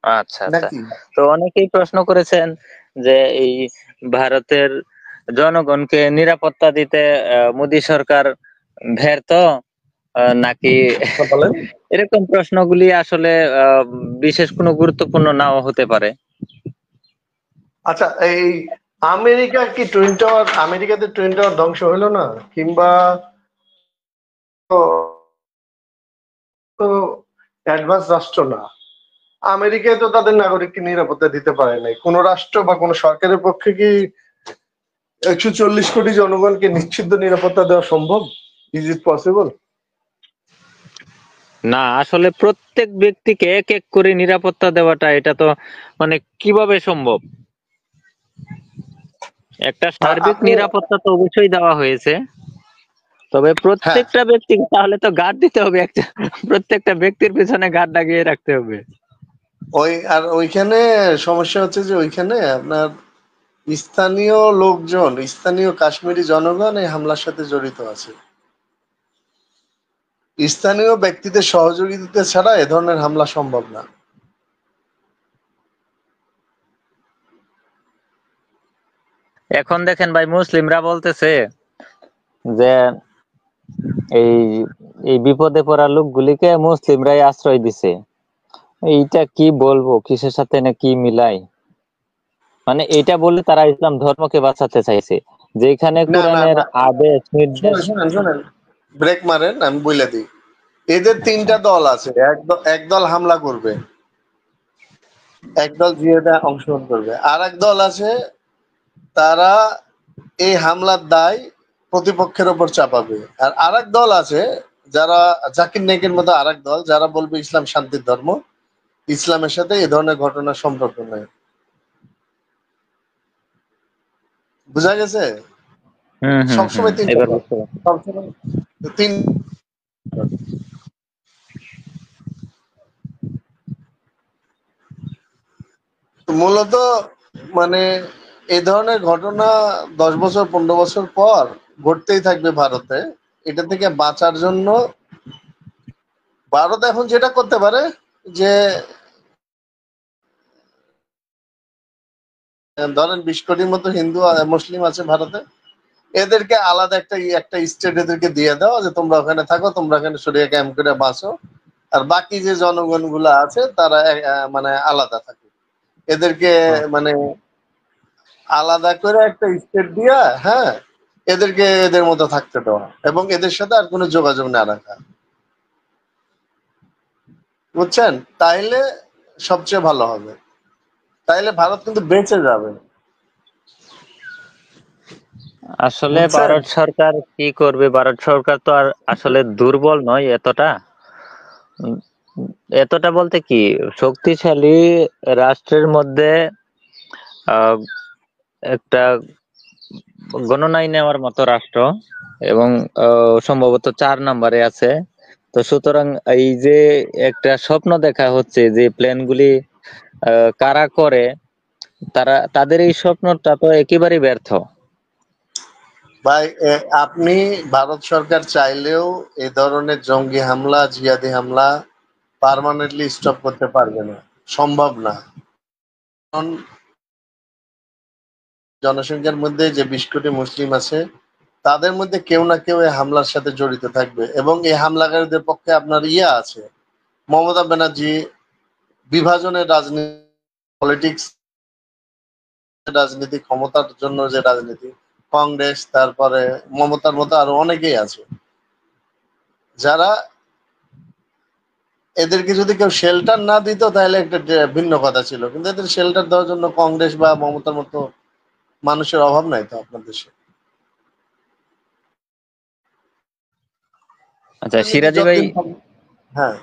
আচ্ছা আচ্ছা। নাকি। তো অনেকেই প্রশ্ন করেছেন যে এই ভারতের জনগণকে নিরাপত্তা দিতে মোদী সরকার ব্যর্থ, নাকি বলেন। এরকম প্রশ্নগুলি আসলে বিশেষ কোনো গুরুত্বপূর্ণ নাও হতে পারে। আচ্ছা, এই আমেরিকা কি টুইন টাওয়ার, আমেরিকাতে টুইন টাওয়ার ধ্বংস হলো না, কিংবা তো অ্যাডভান্স রাষ্ট্র না, আমেরিকায় তো তাদের নাগরিককে নিরাপত্তা দিতে পারে নাই। কোন রাষ্ট্র বা কোন সরকারের পক্ষে কি 140 কোটি জনগণকে নিশ্চিত নিরাপত্তা দেওয়া সম্ভব? Is it possible? না, আসলে প্রত্যেক ব্যক্তিকে এক এক করে নিরাপত্তা দেওয়াটা, এটা তো মানে কিভাবে সম্ভব? একটা আর সার্বিক আপনি নিরাপত্তা তো অবশ্যই দেওয়া হয়েছে, তবে হ্যাঁ, প্রত্যেকটা ব্যক্তিকে তাহলে তো গার্ড দিতে হবে একটা, প্রত্যেকটা ব্যক্তির পিছনে গার্ড লাগিয়ে রাখতে হবে। ওইখানে সমস্যা হচ্ছে যে ওইখানে আপনার স্থানীয় লোকজন, স্থানীয় কাশ্মীরি জনগণ এই হামলার সাথে জড়িত আছে। স্থানীয় ব্যক্তিদের সহযোগিতা ছাড়া এ ধরনের হামলা সম্ভব না। এখন দেখেন ভাই, মুসলিমরা বলতেছে যে এই এই বিপদে পড়া লোকগুলিকে মুসলিমরাই আশ্রয় দিছে। এইটা কি বলবো, কিসের সাথে না কি মিলাই, মানে এইটা বললে তারা ইসলাম ধর্মকে বাঁচাতে চাইছে, যেখানে না না কোরআনের না, আদেশ নির্দেশ। শোনেন, ব্রেক মারেন, আমি বলে দিই। এদের আচ্ছা। তিনটা দল আছে। এক দল হামলা করবে, এক দল জিহাদে অংশগ্রহণ করবে, আর এক দল আছে তারা এই হামলার দায় প্রতিপক্ষের ওপর চাপাবে। আর আরেক দল আছে যারা জাকির নাইকের মতো আরেক দল, যারা বলবে ইসলাম শান্তির ধর্ম, ইসলামের সাথে এই ধরনের ঘটনার সম্পর্ক নেই। বুঝা গেছে? হুম হুম হুম, সবসময় তিনটা এবার দল, বুঝতে পারছি। সবসময় তিন দল। তো মূলত মানে এই ধরনের ঘটনা 10 বছর 15 বছর পর ঘটতেই থাকবে ভারতে। এটা থেকে বাঁচার জন্য ভারত এখন যেটা করতে পারে যে ধরেন 20 কোটির মতো হিন্দু আর মুসলিম আছে ভারতে, এদেরকে আলাদা একটা স্টেট এদেরকে দিয়ে দাও যে তোমরা ওখানে থাকো, তোমরা ওখানে শরিয়া ক্যাম্প করে বাঁচো, আর বাকি যে জনগণ গুলা আছে তারা মানে আলাদা থাকে। এদেরকে হুম। মানে আলাদা করে একটা স্টেট দিয়া, হ্যাঁ, এদেরকে এদের মতো থাকতে দেওয়া এবং এদের সাথে আর কোনো যোগাযোগ না রাখা। বুঝছেন? তাইলে সবচেয়ে ভালো হবে। তাইলে ভারত কিন্তু বেঁচে যাবে। আসলে বুঝছেন? ভারত সরকার কি করবে, ভারত সরকার তো আর আসলে দুর্বল নয় এতটা। উম, এতটা বলতে কি, শক্তিশালী রাষ্ট্রের মধ্যে আহ, একটা গণনায় নেওয়ার মতো রাষ্ট্র, এবং সম্ভবত 4 নম্বরে আছে। তো সুতরাং এই যে একটা স্বপ্ন দেখা হচ্ছে যে প্ল্যানগুলি কারা করে, তাদের এই স্বপ্নটা তো একেবারেই ব্যর্থ। ভাই, আপনি ভারত সরকার চাইলেও এ ধরনের জঙ্গি হামলা, জিহাদি হামলা পার্মানেন্টলি স্টপ করতে পারবে না। সম্ভব না। কারণ জনসংখ্যার মধ্যে যে 20 কোটি মুসলিম আছে, তাদের মধ্যে কেউ না কেউ এই হামলার সাথে জড়িত থাকবে এবং এই হামলাকারীদের পক্ষে আপনার আছে মমতা ব্যানার্জি, বিভাজনের রাজনীতি, পলিটিক্স রাজনীতি, ক্ষমতার জন্য যে রাজনীতি, কংগ্রেস, তারপরে মমতার মতো আরো অনেকেই আছে যারা, এদেরকে যদি কেউ শেল্টার না দিত তাহলে একটা ভিন্ন কথা ছিল, কিন্তু এদের শেল্টার দেওয়ার জন্য কংগ্রেস বা মমতার মতো মানুষের অভাব নাই তো আপনার দেশে। আচ্ছা নীতি সিরাজি ভাই, যতদিন থাকবে। হ্যাঁ,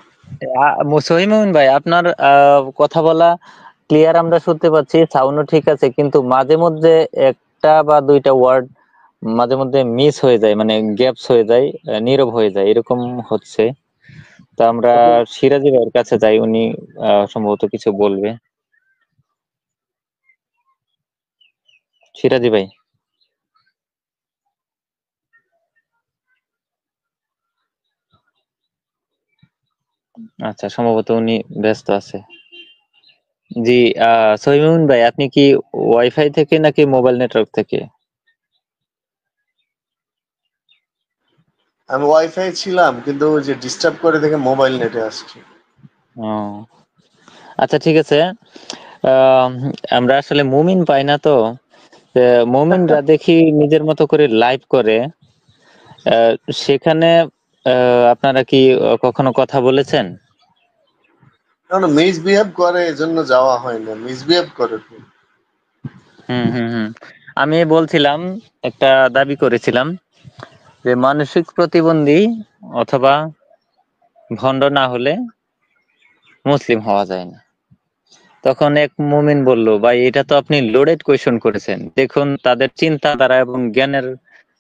সহিমুন ভাই, আপনার কথা বলা ক্লিয়ার আমরা শুনতে পাচ্ছি, সাউন্ডও ঠিক আছে, কিন্তু মাঝে মধ্যে একটা বা দুইটা ওয়ার্ড মাঝে মধ্যে মিস হয়ে যায়, মানে গ্যাপস হয়ে যায়, নীরব হয়ে যায়, এরকম হচ্ছে। তো আমরা সিরাজি ভাইয়ের কাছে যাই, উনি সম্ভবত কিছু বলবে। সিরাজি ভাই। আচ্ছা, সম্ভবত উনি ব্যস্ত আছে। জি, সহিমুন ভাই, আপনি কি ওয়াইফাই থেকে নাকি মোবাইল নেটওয়ার্ক থেকে? আমি ওয়াইফাই ছিলাম, কিন্তু ওই যে ডিস্টার্ব করে দেখে মোবাইল নেটে আসছি। ও আচ্ছা, ঠিক আছে। আহ, আমরা আসলে মুমিন পাই না তো। মুমিনরা দেখি নিজের মতো করে লাইভ করে। আহ, সেখানে আপনারা কি কখনো কথা বলেছেন? কারণ মিসবিহেভ করে, এজন্য যাওয়া হয় না। মিসবিহেভ করে খুব। হুম হুম হুম। আমি বলছিলাম, একটা দাবি করেছিলাম যে মানসিক প্রতিবন্ধী অথবা ভণ্ড না হলে মুসলিম হওয়া যায় না। তখন এক মুমিন বলল, ভাই এটা তো আপনি লোডেড কোয়েশ্চন করেছেন, দেখুন তাদের চিন্তাধারা এবং জ্ঞানের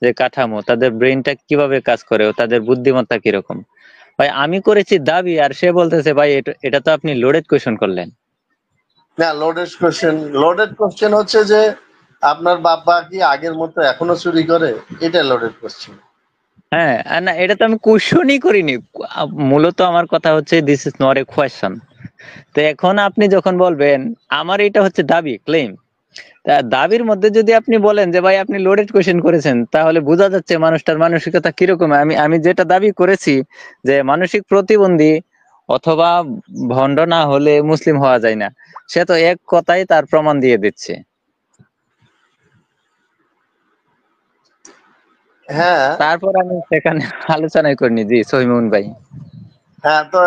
যে কাঠামো, তাদের ব্রেনটা কিভাবে কাজ করে ও তাদের বুদ্ধিমত্তা কিরকম। ভাই আমি করেছি দাবি আর সে বলতেছে ভাই এটা তো আপনি লোডেড কোয়েশ্চন করলেন। না, লোডেড কোশ্চেন হচ্ছে যে আপনার বাবা কি আগের মতো এখনো চুরি করে, এটা লোডেড কোশ্চেন। হ্যাঁ, না এটা তো আমি কোয়েশ্চনই করিনি। মূলত আমার কথা হচ্ছে this is not a question. তো এখন আপনি যখন বলবেন আমার এটা হচ্ছে দাবি, ক্লেম, তা দাবির মধ্যে যদি আপনি বলেন যে ভাই আপনি লোডেড কোয়েশ্চেন করেছেন, তাহলে বোঝা যাচ্ছে মানুষটার মানসিকতা কিরকম। আমি যেটা দাবি করেছি যে মানসিক প্রতিবন্ধী অথবা ভণ্ড না হলে মুসলিম হওয়া যায় না, সে তো এক কথায় তার প্রমাণ দিয়ে দিচ্ছে। হ্যাঁ, তারপর আমি সেখানে আলোচনাই করিনি। জি সহিমুন ভাই। হ্যাঁ, তো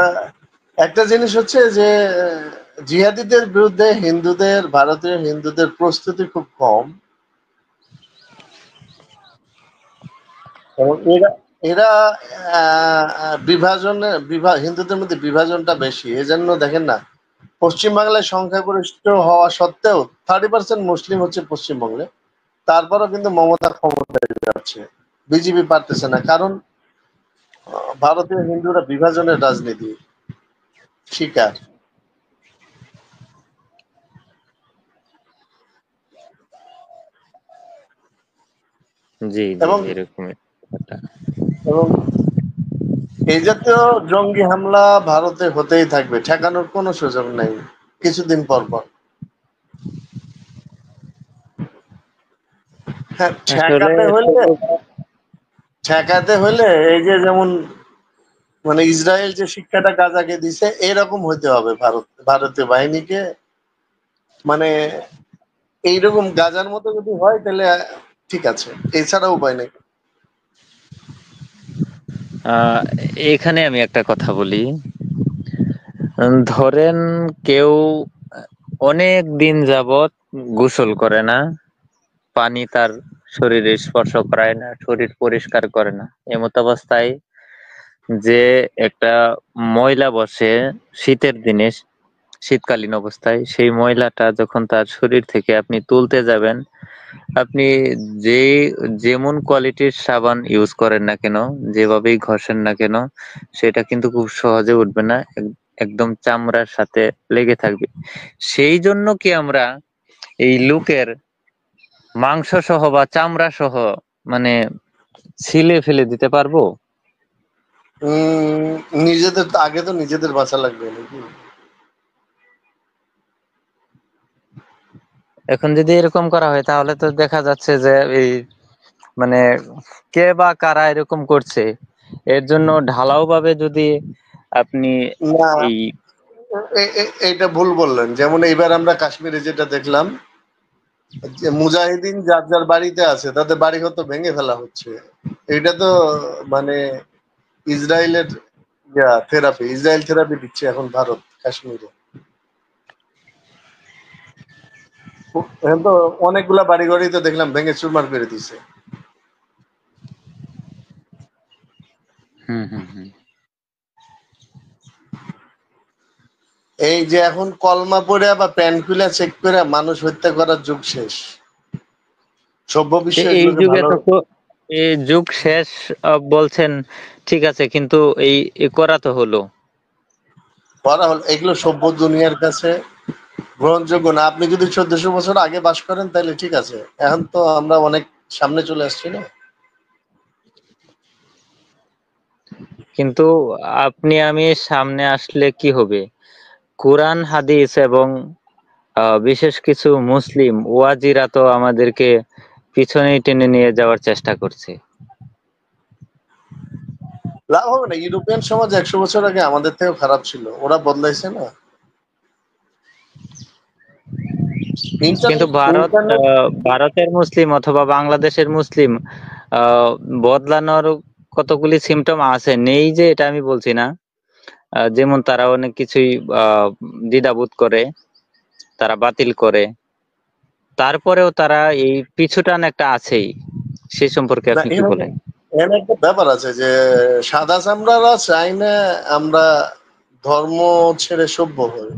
একটা জিনিস হচ্ছে যে জিহাদিদের বিরুদ্ধে ভারতীয় হিন্দুদের প্রস্তুতি খুব কম, এবং এরা এরা হিন্দুদের মধ্যে বিভাজনটা বেশি। এজন্য দেখেন না, পশ্চিমবাংলায় সংখ্যাগরিষ্ঠ হওয়া সত্ত্বেও 30% মুসলিম হচ্ছে পশ্চিমবঙ্গে, তারপরও কিন্তু মমতা ক্ষমতায় যাচ্ছে, বিজেপি পারতেছে না, কারণ ভারতীয় হিন্দুরা বিভাজনের রাজনীতি শিকার। জি জি এবং এরকমই ব্যাপারটা। এবং এই জাতীয় জঙ্গি হামলা ভারতে হতেই থাকবে, ঠেকানোর কোনো সুযোগ নাই কিছুদিন পর পর। হ্যাঁ, আসলে ঠেকাতে হলে এই যে যেমন মানে ইসরায়েল যে শিক্ষাটা গাজাকে দিছে, এরকম হইতে হবে ভারতীয় বাহিনীকে, মানে এইরকম গাজার মতো যদি হয় তাহলে ঠিক আছে, এছাড়া উপায় নেই। আহ এখানে আমি একটা কথা বলি। ধরেন কেউ অনেক দিন যাবত গোসল করে না, পানি তার শরীরে স্পর্শ করায় না, শরীর পরিষ্কার করে না, এমত অবস্থায় যে একটা ময়লা বসে শীতের দিনে, শীতকালীন অবস্থায় সেই ময়লাটা যখন তার শরীর থেকে আপনি তুলতে যাবেন, আপনি যে যেমন কোয়ালিটির সাবান ইউজ করেন না কেন, যেভাবেই ঘষেন না কেন, সেটা কিন্তু খুব সহজে উঠবে না, একদম চামড়ার সাথে লেগে থাকবে। সেই জন্য কি আমরা এই লোকের মাংস সহ বা চামড়া সহ মানে ছিলে ফেলে দিতে পারবো? উম নিজেদের আগে তো নিজেদের বাঁচা লাগবে নাকি? এখন যদি এরকম করা হয় তাহলে তো দেখা যাচ্ছে যে এই মানে কে বা কারা এরকম করছে, এর জন্য ঢালাও ভাবে যদি আপনি না, এই এইটা ভুল বললেন। যেমন এইবার আমরা কাশ্মীরে যেটা দেখলাম, যে মুজাহিদিন যার যার বাড়িতে আছে তাদের বাড়ি হয়তো ভেঙে ফেলা হচ্ছে। এটা তো মানে ইসরায়েলের ইসরায়েল থেরাপি দিচ্ছে এখন ভারত কাশ্মীরে। এখন তো অনেকগুলা বাড়ি ঘরই তো দেখলাম ভেঙে চুরমার করে দিছে। হুম হুম হুম। এই যে এখন কলমা পড়ে বা প্যান্ট খুলে চেক করে মানুষ হত্যা করার যুগ শেষ। সভ্য বিশ্ব এই এগুলোকে যুগে ভালো তো এই যুগ শেষ বলছেন, ঠিক আছে, কিন্তু এই এ করা তো হলো। করা হলো, এগুলো সভ্য দুনিয়ার কাছে গ্রহণযোগ্য না। আপনি যদি 1400 বছর আগে বাস করেন তাহলে ঠিক আছে, এখন তো আমরা অনেক সামনে চলে আসছি না। কিন্তু আপনি আমি সামনে আসলে কি হবে? কোরআন হাদিস এবং বিশেষ কিছু মুসলিম ওয়াজিরা তো আমাদেরকে পিছনে টেনে নিয়ে যাওয়ার চেষ্টা করছে। লাভ হবে না, ইউরোপিয়ান সমাজ 100 বছর আগে আমাদের থেকেও খারাপ ছিল, ওরা বদলাইছে না। কিন্তু ইন্টারনেট ভারত ইন্টারনেট ভারতের মুসলিম অথবা বাংলাদেশের মুসলিম আহ, বদলানোর কতগুলি সিমটম আছে, নেই যে এটা আমি বলছি না। যেমন তারা অনেক কিছুই আহ, দ্বিধাবোধ করে, তারা বাতিল করে, তারপরেও তারা এই পিছুটান একটা আছেই। সেই সম্পর্কে না, আপনি কি এখানে বলেন? এখানে একটা ব্যাপার আছে যে সাদা চামড়ারা চাই না আমরা ধর্ম ছেড়ে সভ্য হই।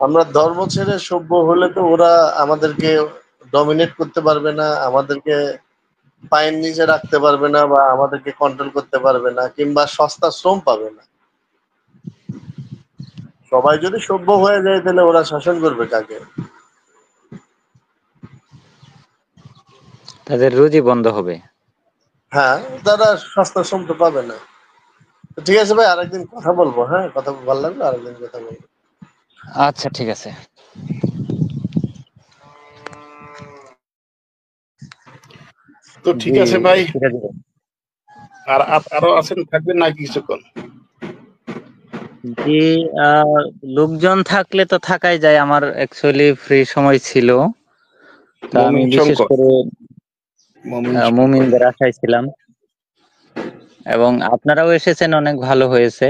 আমরা ধর্ম ছেড়ে সভ্য হলে তো ওরা আমাদেরকে ডমিনেট করতে পারবে না, আমাদেরকে পায়ের নিচে রাখতে পারবে না, বা আমাদেরকে কন্ট্রোল করতে পারবে না, কিংবা সস্তা শ্রম পাবে না। সবাই যদি সভ্য হয়ে যায় তাহলে ওরা শাসন করবে কাকে? তাদের রুজি বন্ধ হবে। হ্যাঁ, তারা সস্তা শ্রম তো পাবে না। তো ঠিক আছে ভাই, আরেকদিন কথা বলবো। হ্যাঁ, কথা ভালো লাগলো, আরেকদিন কথা বলবো। আচ্ছা, ঠিক আছে। তো ঠিক জি, আছে ভাই, ঠিক আছে। আর আরো আছেন, থাকবেন নাকি কিছুক্ষণ? জি, লোকজন থাকলে তো থাকাই যায়। আমার অ্যাকচুয়ালি ফ্রি সময় ছিল, তা আমি মমিন বিশেষ শঙ্কর, করে মমিন শঙ্কর। মুমিনদের আশায় ছিলাম, এবং আপনারাও এসেছেন, অনেক ভালো হয়েছে।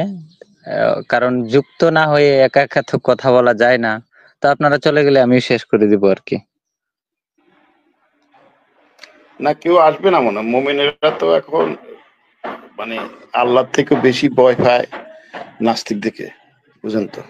কারণ যুক্ত না হয়ে একা একা তো কথা বলা যায় না। তো আপনারা চলে গেলে আমি শেষ করে দিব আর কি। না, কেউ আসবে না মনে হয়। মমিনেরা তো এখন মানে আল্লাহ থেকে বেশি ভয় পায় নাস্তিক দেখে, বুঝেন তো।